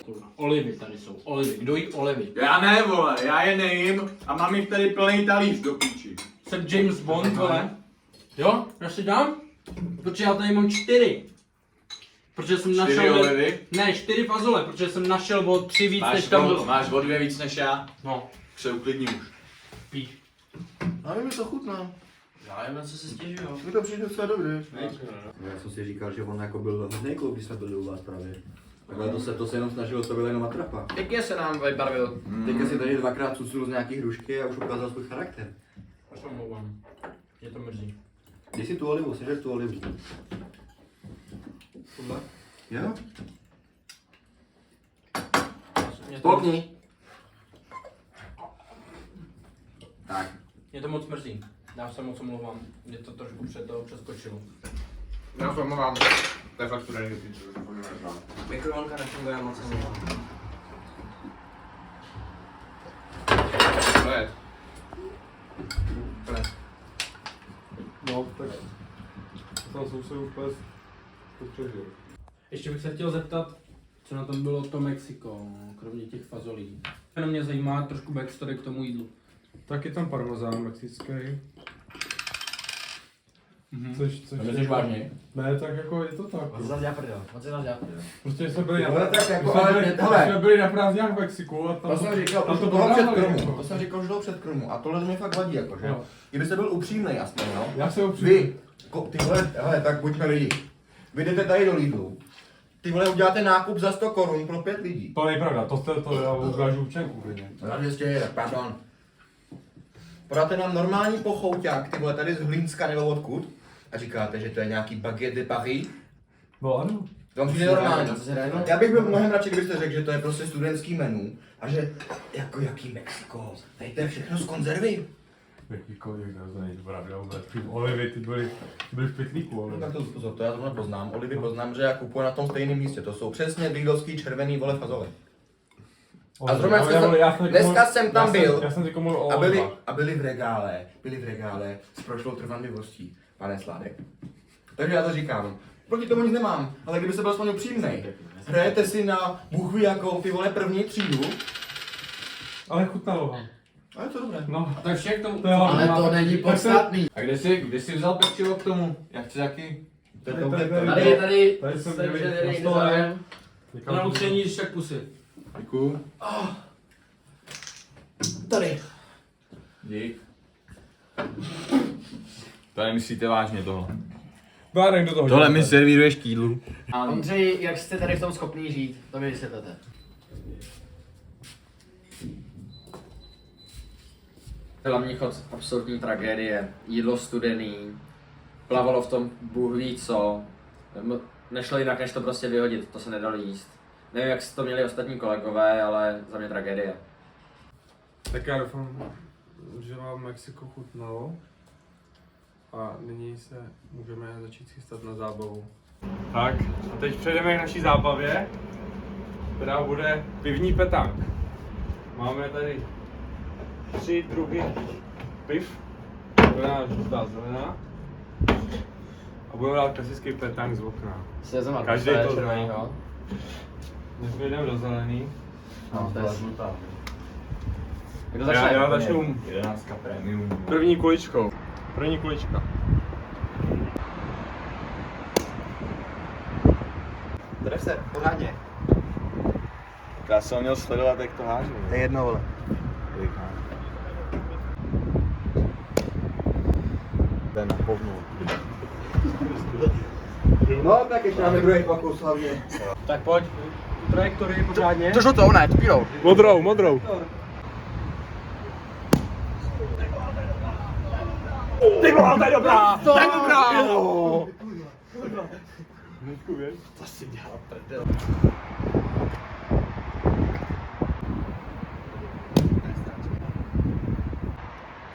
Speaker 5: Kurva, olivy tady jsou, olivy. Kdo jí olivy?
Speaker 6: Já ne, vole, já je nejím a mám jich tady plný talíř do píči.
Speaker 5: Jsem James Bond, vole. Jo? Já si dám? Protože já tady mám 4. Protože jsem
Speaker 6: 4
Speaker 5: našel...
Speaker 6: olivy.
Speaker 5: Ne, 4 fazole, protože jsem našel o 3 víc, než tam bylo.
Speaker 6: Máš o 2 víc než já.
Speaker 5: No,
Speaker 6: Se uklidni už.
Speaker 5: píš.
Speaker 3: A mi to chutná.
Speaker 1: Já jen co se stěžuju.
Speaker 3: Mi to přijde docela dobrý.
Speaker 8: Já jsem si říkal, že on jako byl hodnej kluk, když jsme byli u vás právě. Takhle to se jenom snažilo, to byl jenom atrapa.
Speaker 4: Pěkně se nám vybarvil.
Speaker 8: Teďka si tady dvakrát cucil z nějaký hrušky a už ukázal svůj charakter.
Speaker 5: Já se omlouvám. Mě to mrzí.
Speaker 8: Dej si tu olivu, sežer tu olivu.
Speaker 7: Tohle?
Speaker 8: Jo?
Speaker 5: Mě to,
Speaker 3: Spolkni.
Speaker 8: Tak.
Speaker 5: mě to moc mrzí. Já se moc omlouvám. Mě to trošku před toho přeskočilo.
Speaker 2: Já se omlouvám. To je fakt studený do píče.
Speaker 1: Mikrovlnka nefunguje moc ani.
Speaker 7: No, tak tam jsem se úplně přežil.
Speaker 5: Ještě bych se chtěl zeptat, co na tom bylo to Mexiko, kromě těch fazolí. Jenom mě zajímá trošku backstory k tomu jídlu.
Speaker 7: Tak je tam parmezán mexický. Což
Speaker 4: Myslíš vážně?
Speaker 7: Ne, tak jako je to tak.
Speaker 4: Moc se nás dělá prdel.
Speaker 7: Prostě jsme byli
Speaker 8: Ale tak jako,
Speaker 7: my
Speaker 8: ale
Speaker 7: jsme byli na prázdninách v Mexiku a tam...
Speaker 8: to jsem říkal
Speaker 7: tam
Speaker 8: už
Speaker 7: to
Speaker 8: u toho před
Speaker 7: prodávali,
Speaker 8: Krmu.
Speaker 7: jako.
Speaker 8: To jsem říkal už toho před Krmu. A tohle to mě fakt vadí, jako, že?
Speaker 7: Jo.
Speaker 8: Kdybyste byl upřímnej aspoň, no.
Speaker 7: Já se upřímný.
Speaker 8: Vy, ty vole, hele, tak buďme lidi. Vy jdete tady do Lidlu. Ty vole, uděláte nákup za 100 korun pro 5 lidí.
Speaker 7: To není pravda, to já ukážu účtenku, klidně.
Speaker 8: No, na 200, pardon. Podáte nám normální pochouťák, ty vole, tady z Hlínska nebo odkud. A říkáte, že to je nějaký baguette de Paris.
Speaker 7: No ano.
Speaker 8: To vám přijde normální. Já bych byl mnohem radši, kdybyste řekl, že to je prostě studentský menu. A že, jako jaký Mexiko, tady to je všechno z konzervy.
Speaker 7: Jaký kolik, to není pravda vůbec. Ty olivy, ty byly v pytlíku,
Speaker 8: No,
Speaker 7: olivy.
Speaker 8: tak to pozor, to já to poznám. Olivy poznám, že já kupuju na tom stejném místě. To jsou přesně lidlovský červený vole fazole. A zrovna dneska jsem tam byl
Speaker 7: Já jsem říkal mluvil o
Speaker 8: a
Speaker 7: olivách.
Speaker 8: byli v regále s prošlou trvanlivostí, pane Sládek. Takže já to říkám. Proti tomu nic nemám, ale kdybyste byl aspoň upřímnej. Hrajete si na Bůh ví jakou ty vole první třídu.
Speaker 7: Ale chutnalo vám.
Speaker 8: A je to dobré.
Speaker 7: No,
Speaker 4: To je vše k tomu.
Speaker 7: to je hlavně.
Speaker 4: Ale to není podstatný.
Speaker 6: A kde jsi vzal pečivo k tomu? Já chci taky.
Speaker 7: Tady
Speaker 5: Tady
Speaker 7: jsem
Speaker 5: tady
Speaker 7: měli
Speaker 5: někde
Speaker 7: na stole.
Speaker 5: zájem.
Speaker 7: Někam
Speaker 5: Na
Speaker 7: tu-
Speaker 5: ucení, když tak pusy.
Speaker 6: Děkuju.
Speaker 8: Tady.
Speaker 6: Dík. To nemyslíte vážně tohle.
Speaker 7: Bárek do toho.
Speaker 6: Tohle
Speaker 7: děláte.
Speaker 6: mi servíruješ k jídlu.
Speaker 4: Ondřej, jak jste tady v tom schopný žít, to mi vysvětlete. Hlavní chod absolutní tragédie, jídlo studený, plavalo v tom Bůh ví co, nešlo jinak než to prostě vyhodit, to se nedalo jíst. Nevím, jak to měli ostatní kolegové, ale za mě tragédie.
Speaker 7: Tak já doufám, že vám Mexiko chutnalo. A nyní se můžeme začít chystat na zábavu. Tak, a teď přejdeme k naší zábavě, která bude pivní petang. Máme tady 3 druhy piv, zelená, žlutá, zelená. A budeme dát klasický petang z okna. Každý to zná. Dnes jdeme do zelený.
Speaker 4: No, to je
Speaker 8: žlutá.
Speaker 4: Kdo
Speaker 7: Já začnu
Speaker 6: 11 premium.
Speaker 7: první kuličkou. První kulička.
Speaker 8: Tref se, pořádně.
Speaker 6: Já jsem měl sledovat, jak to hážu.
Speaker 8: To je jedno, vole.
Speaker 6: To je na hovnu.
Speaker 8: No, tak ještě máme druhý pokus hlavně.
Speaker 5: Tak pojď, trajektorii pořádně.
Speaker 4: To žlutou, ne, bílou.
Speaker 7: Modrou, modrou.
Speaker 5: Ty vole, to je dobrá! To je dobrá!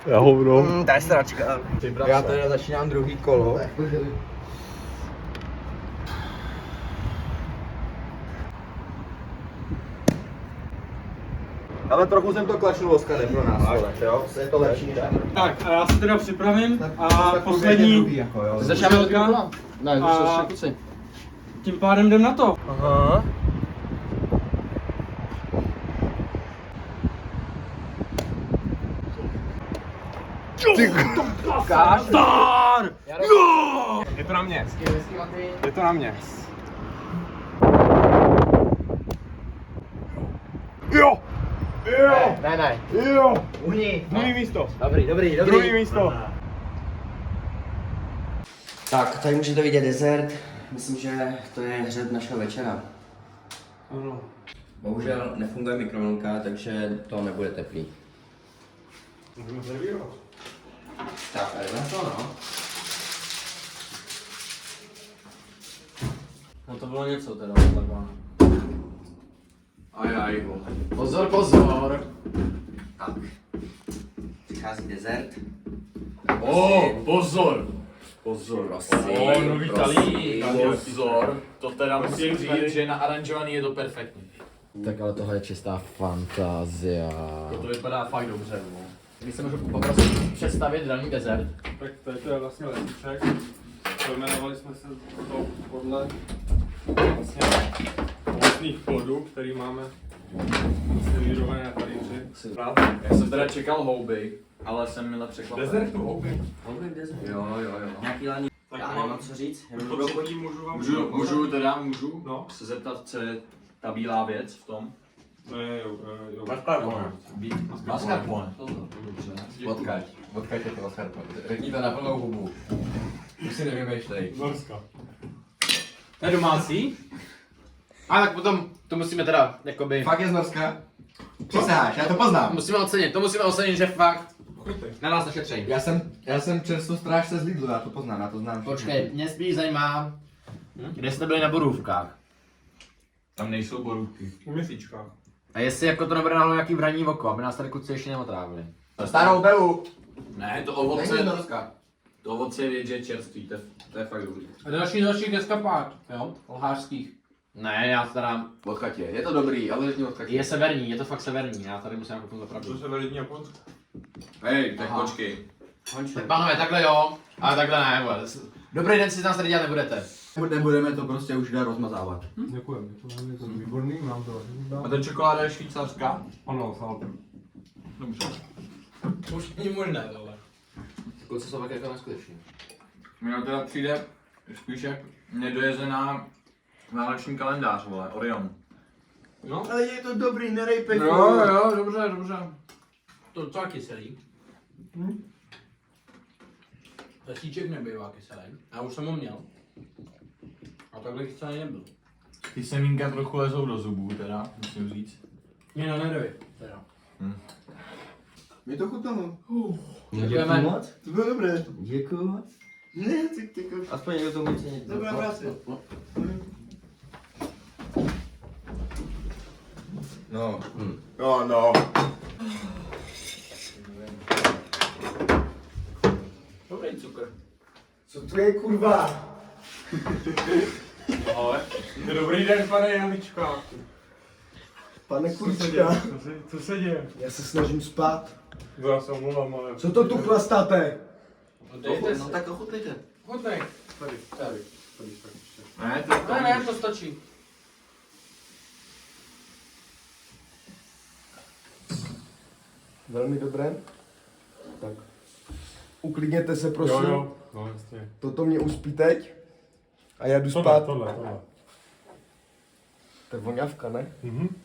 Speaker 7: Já hovno.
Speaker 4: To je sračka.
Speaker 8: Já teda začínám druhý kolo. Ale trochu jsem to klačnul, Oskare, pro nás, vole, jo? Je to lepší než tam.
Speaker 5: Tak a já se teda připravím a poslední,
Speaker 8: Jako, jo.
Speaker 4: Začínáme od kola? Ne,
Speaker 5: A-
Speaker 4: ještě kluci.
Speaker 5: tím pádem jdem na to.
Speaker 4: Aha.
Speaker 5: Star!
Speaker 7: Je to na mě. Je to na mě. Jo! Jo!
Speaker 4: Ne.
Speaker 7: Jo!
Speaker 4: Uhni.
Speaker 7: Druhý místo.
Speaker 4: Dobrý.
Speaker 7: Druhý místo.
Speaker 1: Tak, tady můžete vidět dezert. Myslím, že to je hřeb našeho večera.
Speaker 7: Ano.
Speaker 1: Bohužel nefunguje mikrovlnka, takže to nebude teplý.
Speaker 7: Můžeme servírovat.
Speaker 1: Tak, a jdeme na to, no.
Speaker 5: No to bylo něco teda, takhle.
Speaker 1: Ajaj,
Speaker 4: Pozor.
Speaker 1: Tak. Přichází dezert.
Speaker 4: Pozor.
Speaker 6: Pozor.
Speaker 5: nový talík.
Speaker 6: Pozor. To teda musím říct, že na aranžovaný je to perfektní.
Speaker 4: Tak ale tohle je čistá fantázia.
Speaker 6: To vypadá fakt dobře.
Speaker 4: Když se můžu poprosit představit daný dezert.
Speaker 7: Tak tady to je vlastně lesíček. Pojmenovali jsme se to podle vlastně ovocných plodů, který máme servírované na talíři.
Speaker 6: Já jsem teda čekal houby, ale jsem mile překvapen.
Speaker 7: Dezertu houby.
Speaker 1: Jo. Nějaký lání.
Speaker 7: Tak
Speaker 1: Já nemám co říct. Jenom
Speaker 7: to třetí můžu vám
Speaker 6: Můžu
Speaker 7: No.
Speaker 6: se zeptat, co je ta bílá věc v tom?
Speaker 7: Ne, jo.
Speaker 6: Mascarpone.
Speaker 8: Odkaď je to mascarpone. Řekni to na plnou hubu. Už si nevymýšlej.
Speaker 7: Norska.
Speaker 5: To je domácí?
Speaker 4: A tak potom to musíme teda, jakoby...
Speaker 8: Fakt je z Norska? Přisaháš, já to poznám.
Speaker 4: Musíme ocenit, že fakt na nás našetřej.
Speaker 8: Já jsem čerstvo strážce z Lidlu, já to poznám, já to znám.
Speaker 4: Počkej, mě spíš zajímá, kde jste byli na borůvkách.
Speaker 6: Tam nejsou borůvky.
Speaker 7: U měsíčkách.
Speaker 4: A jestli jako to nebude náhodou nějaký vraní oko, aby nás tady kluci ještě neotrávili.
Speaker 8: Starou belu.
Speaker 6: Ne, to
Speaker 8: Není z
Speaker 6: ovoce,
Speaker 8: Norska.
Speaker 6: to ovoce je vědět, že je čerstvý, to je fakt dobrý.
Speaker 5: A další eskapád, jo? Lhářských.
Speaker 4: Ne, já teda...
Speaker 8: Odkaď je to dobrý, ale řekni odkaď
Speaker 4: Je severní, je to fakt severní, já tady musím jako zapravdu.
Speaker 7: To se veliký Japonsko.
Speaker 6: Hej, tak
Speaker 4: Aha.
Speaker 6: počkej.
Speaker 4: Tak pánové, takhle jo, ale takhle ne, vole. Dobrý den si z nás tady dělat nebudete.
Speaker 8: Nebudeme to prostě už dál rozmazávat.
Speaker 7: Děkujem, je to výborný, mám to.
Speaker 6: A ta čokoláda je švýcarská?
Speaker 7: Ano, salty.
Speaker 6: Dobře.
Speaker 5: Už není možné tohle.
Speaker 4: Kluci jsou tak jako neskutečný.
Speaker 6: Mně teda přijde spíš jak nedojezená vánoční kalendář, vole, Orion.
Speaker 5: No,
Speaker 8: Ale je to dobrý, nerejpej.
Speaker 6: Jo, dobře.
Speaker 5: to je docela kyselý. Lesíček nebývá kyselý. Já už jsem ho měl. A takhle kyselý nebyl.
Speaker 6: Ty semínka trochu lezou do zubů teda, musím říct.
Speaker 5: Mě no nedoj. Teda.
Speaker 8: Mě to chutnalo.
Speaker 5: Děkujeme.
Speaker 1: moc.
Speaker 8: To bylo dobré.
Speaker 1: Děkuju moc.
Speaker 8: Ne, ty.
Speaker 1: Aspoň někdo to umí cenit.
Speaker 8: Dobrá práce. No. No.
Speaker 5: Dobrý cukr.
Speaker 8: Co tu je, kurva?
Speaker 7: Ale, dobrý den, pane Janička.
Speaker 9: Pane Kurčka,
Speaker 7: Co se děje?
Speaker 9: já se snažím spát.
Speaker 7: Já se omlouvám, ale...
Speaker 9: Co to tu chlastáte?
Speaker 5: Dejte
Speaker 1: No
Speaker 5: si.
Speaker 1: tak ochutnejte.
Speaker 5: Chutnej.
Speaker 7: Tady.
Speaker 6: Ne, to
Speaker 5: Ne, to stačí.
Speaker 9: Velmi dobré. Tak. Uklidněte se, prosím.
Speaker 7: Jo. No jasně.
Speaker 9: Toto mě uspí teď. A já jdu spát.
Speaker 7: Tohle.
Speaker 9: To je voňavka, ne?
Speaker 7: Mhm.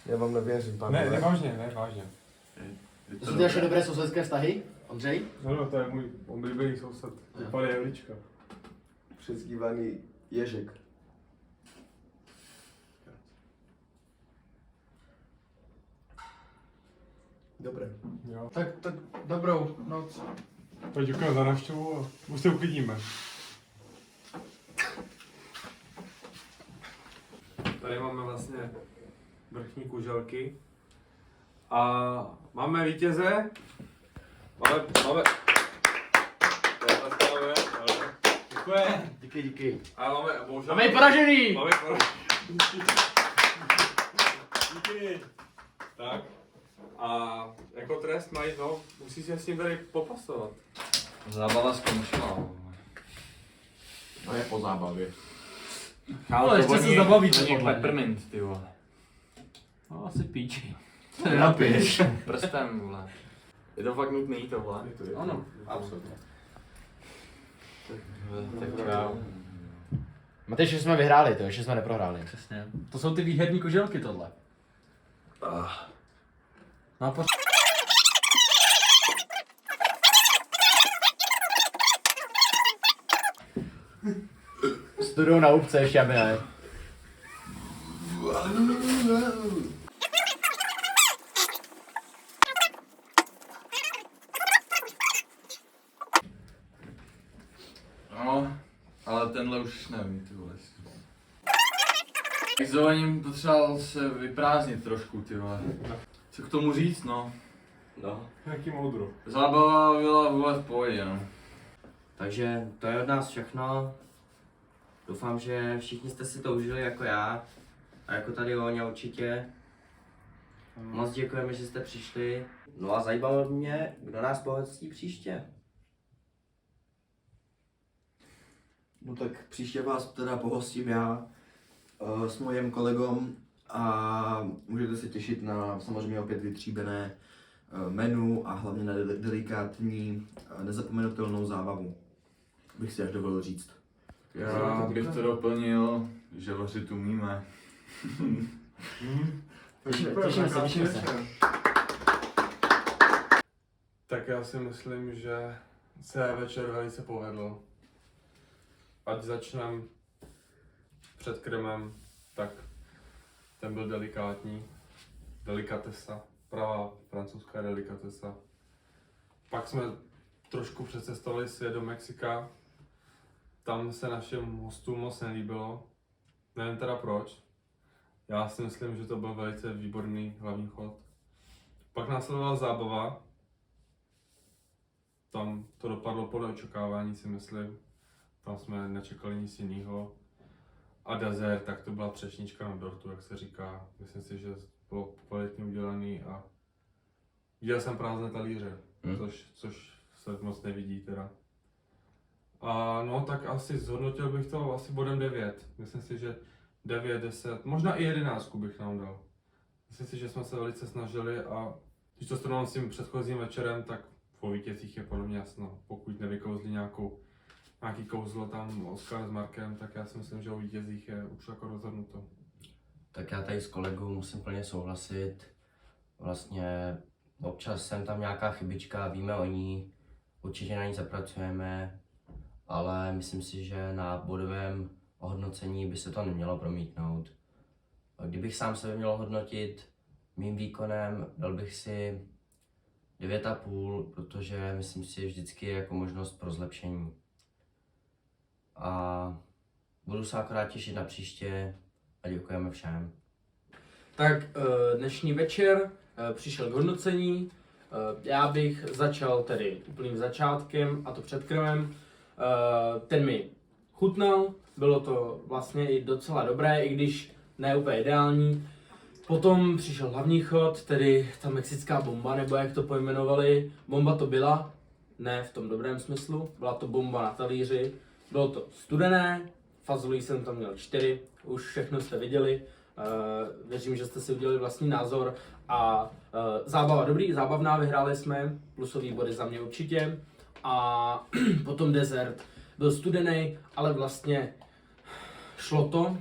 Speaker 9: Já vám nevěřím, pánové.
Speaker 7: Ne, vážně.
Speaker 4: To jsou ty naše dobré sousedské vztahy, Ondřej?
Speaker 7: No, to je můj oblíbený soused. Pane Janička.
Speaker 9: Přezdívaný Ježek. Dobré.
Speaker 7: Jo.
Speaker 5: Tak dobrou noc.
Speaker 7: Tak děkujeme za návštěvu a už se uklidníme. Tady máme vlastně vrchní kuželky. A máme vítěze. Máme. Děkujeme.
Speaker 4: Díky.
Speaker 7: A máme bohužel.
Speaker 4: Máme i poražený!
Speaker 7: Máme Díky. Tak. A jako trest mají, no, musí se s ním tady popasovat.
Speaker 6: Zábava skončila.
Speaker 8: No je po zábavě.
Speaker 5: Ale ještě se zabavíte
Speaker 6: podle.
Speaker 5: podle.
Speaker 6: Peppermint, ty vole.
Speaker 5: No asi píči.
Speaker 6: Se nenapiješ. Prstem, vole. Je to fakt nutný tohle.
Speaker 5: Ano, absolutně.
Speaker 6: Tak čau.
Speaker 4: Matej, že jsme vyhráli, to ještě jsme neprohráli.
Speaker 5: Přesně. To jsou ty výherní koželky tohle. No a
Speaker 4: Studuju na úpce ještě, aby ne.
Speaker 6: No, ale tenhle už nevím, ty vole. Tak s dovolením potřeboval se vyprázdnit trošku, ty vole. Co k tomu říct, no?
Speaker 1: No.
Speaker 7: Jaký moudro.
Speaker 6: Zábava byla vole v pohodě, no.
Speaker 1: Takže to je od nás všechno. Doufám, že všichni jste si to užili jako já. A jako tady Oňa určitě. Moc děkujeme, že jste přišli. No a zajímalo mě, kdo nás pohostí příště.
Speaker 8: No tak příště vás teda pohostím já s mojím kolegom a můžete se těšit na samozřejmě opět vytříbené menu a hlavně na delikátní, nezapomenutelnou zábavu, bych si až dovolil říct.
Speaker 6: Já bych to doplnil, že vařit umíme.
Speaker 4: Těšíme se.
Speaker 7: Tak já si myslím, že se večer velice povedl. Ať začneme před krmem, tak ten byl delikátní. Delikatesa, pravá francouzská delikatesa. Pak jsme trošku přecestovali svět do Mexika. Tam se našim hostům moc nelíbilo. Nevím teda proč. Já si myslím, že to byl velice výborný hlavní chod. Pak následovala zábava. Tam to dopadlo podle očekávání, si myslím. Tam jsme nečekali nic jiného. A dezert, tak to byla třešnička na dortu, jak se říká. Myslím si, že bylo kvalitně udělaný a viděl jsem prázdné talíře, což se moc nevidí teda. A no tak asi zhodnotil bych to asi bodem 9. Myslím si, že 9, 10, možná i 11 bych nám dal. Myslím si, že jsme se velice snažili a když to srovnám s tím předchozím večerem, tak po vítězích je podle mě jasno. Pokud nevykouzli nějaký kouzlo tam Oskar s Markem, tak já si myslím, že o vítězích je už jako rozhodnuto.
Speaker 1: Tak já tady s kolegou musím plně souhlasit. Vlastně občas jsem tam nějaká chybička, víme o ní, určitě na ní zapracujeme, ale myslím si, že na bodovém ohodnocení by se to nemělo promítnout. Kdybych sám sebe měl hodnotit mým výkonem, dal bych si 9,5, protože myslím si, že vždycky je jako možnost pro zlepšení. A budu se akorát těšit na příště a děkujeme všem.
Speaker 5: Tak dnešní večer přišel k hodnocení. Já bych začal tedy úplným začátkem, a to před krmem. Ten mi chutnal, bylo to vlastně i docela dobré, i když ne úplně ideální. Potom přišel hlavní chod, tedy ta mexická bomba, nebo jak to pojmenovali. Bomba to byla, ne v tom dobrém smyslu, byla to bomba na talíři. Bylo to studené, fazolí jsem tam měl 4, už všechno jste viděli. Věřím, že jste si udělali vlastní názor a zábava dobrý, zábavná, vyhráli jsme, plusový body za mě určitě. A potom dezert byl studený, ale vlastně šlo to,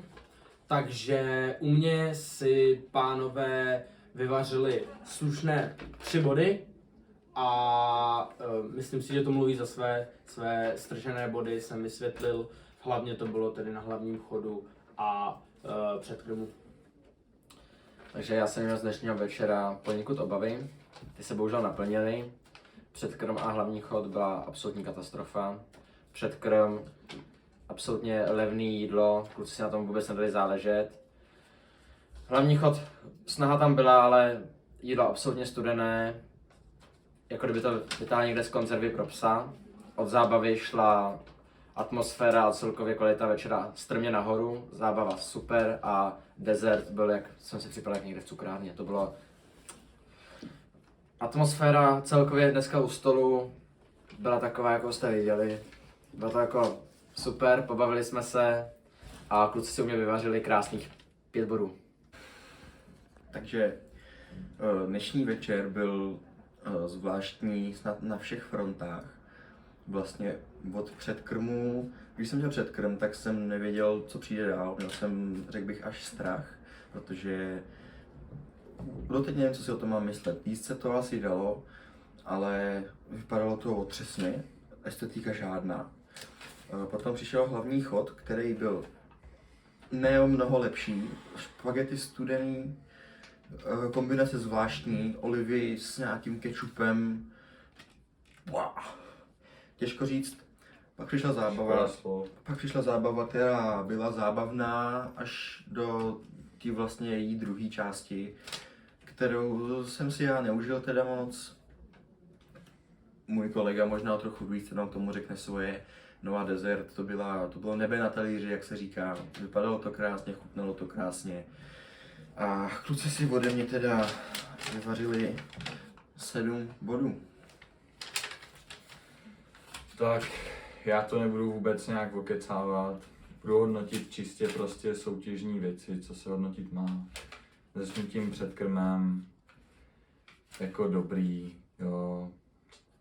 Speaker 5: takže u mě si pánové vyvařili slušné 3 body a myslím si, že to mluví za své stržené body, jsem vysvětlil, hlavně to bylo tedy na hlavním chodu a před krmu.
Speaker 4: Takže já jsem měl z dnešního večera poněkud obavy, ty se bohužel naplnily. Předkrm a hlavní chod byla absolutní katastrofa. Předkrm absolutně levný jídlo, kluci si na tom vůbec nedali záležet. Hlavní chod, snaha tam byla, ale jídlo absolutně studené, jako kdyby to vytáhli někde z konzervy pro psa. Od zábavy šla atmosféra a celkově kvalita večera strmě nahoru, zábava super a dezert byl, jak jsem si připadal, jak někde v cukrárně. To bylo atmosféra celkově dneska u stolu byla taková, jako jste viděli. Bylo to jako super, pobavili jsme se a kluci si u mě vyvařili krásných 5 bodů.
Speaker 8: Takže dnešní večer byl zvláštní snad na všech frontách. Vlastně od předkrmu, když jsem měl předkrm, tak jsem nevěděl, co přijde dál. Měl jsem, řekl bych, až strach, protože doteď nevím, co si o tom mám myslet. Jíst se to asi dalo, ale vypadalo to otřesně, estetika žádná. Potom přišel hlavní chod, který byl ne o mnoho lepší. Špagety studený, kombinace zvláštní, olivy s nějakým kečupem. Wow. Těžko říct. Pak přišla zábava, která byla zábavná až do té vlastně její druhé části, kterou jsem si já neužil teda moc. můj kolega možná trochu víc, nám tomu řekne svoje. Nová Desert, to bylo nebe na talíři, jak se říká. Vypadalo to krásně, chutnalo to krásně. A kluci si ode mě teda vyvařili 7 bodů.
Speaker 6: Tak já to nebudu vůbec nějak okecávat. Budu hodnotit čistě prostě soutěžní věci, co se hodnotit má. Začnu tím předkrmem. Jako dobrý, jo.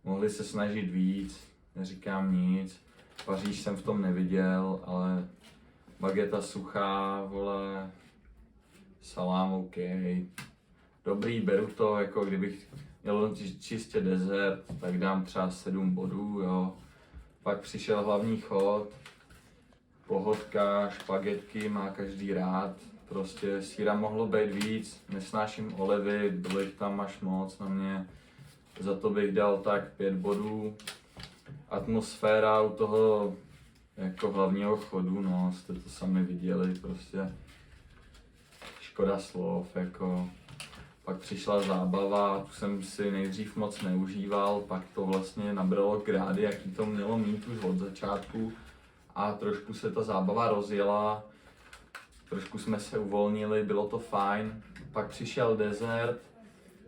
Speaker 6: Mohli se snažit víc, neříkám nic. Paříž jsem v tom neviděl, ale bageta suchá, vole, salám OK. Dobrý, beru to, jako kdybych měl čistě dezert, tak dám třeba 7 bodů, jo. Pak přišel hlavní chod, pohodka, špagetky má každý rád. Prostě síra mohlo být víc, nesnáším olivy, bylo jich tam až moc na mě. Za to bych dal tak 5 bodů. Atmosféra u toho jako hlavního chodu, no, jste to sami viděli, prostě škoda slov, jako. Pak přišla zábava, tu jsem si nejdřív moc neužíval, pak to vlastně nabralo grády, jaký to mělo mít už od začátku a trošku se ta zábava rozjela, trošku jsme se uvolnili, bylo to fajn. Pak přišel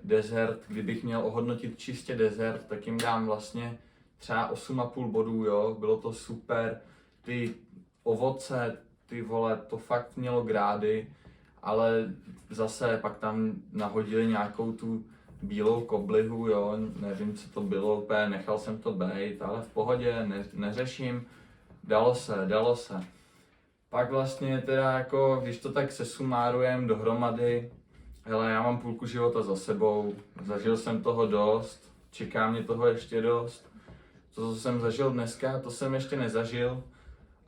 Speaker 6: dezert, kdybych měl ohodnotit čistě dezert, tak jim dám vlastně třeba 8,5 bodů, jo, bylo to super, ty ovoce, ty vole, to fakt mělo grády, ale zase pak tam nahodili nějakou tu bílou koblihu, jo, nevím, co to bylo úplně, nechal jsem to bejt, ale v pohodě, neřeším, dalo se. Pak vlastně teda jako, když to tak sesumárujem dohromady, hele, já mám půlku života za sebou, zažil jsem toho dost, čeká mě toho ještě dost. To, co jsem zažil dneska, to jsem ještě nezažil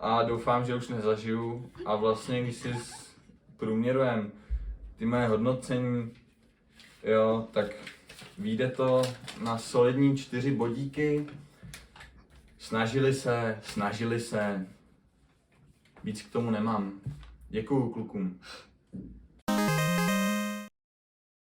Speaker 6: a doufám, že už nezažiju. A vlastně, když si průměrujem ty moje hodnocení, jo, tak vyjde to na solidní 4 bodíky. Snažili se, víc k tomu nemám. Děkuju klukům.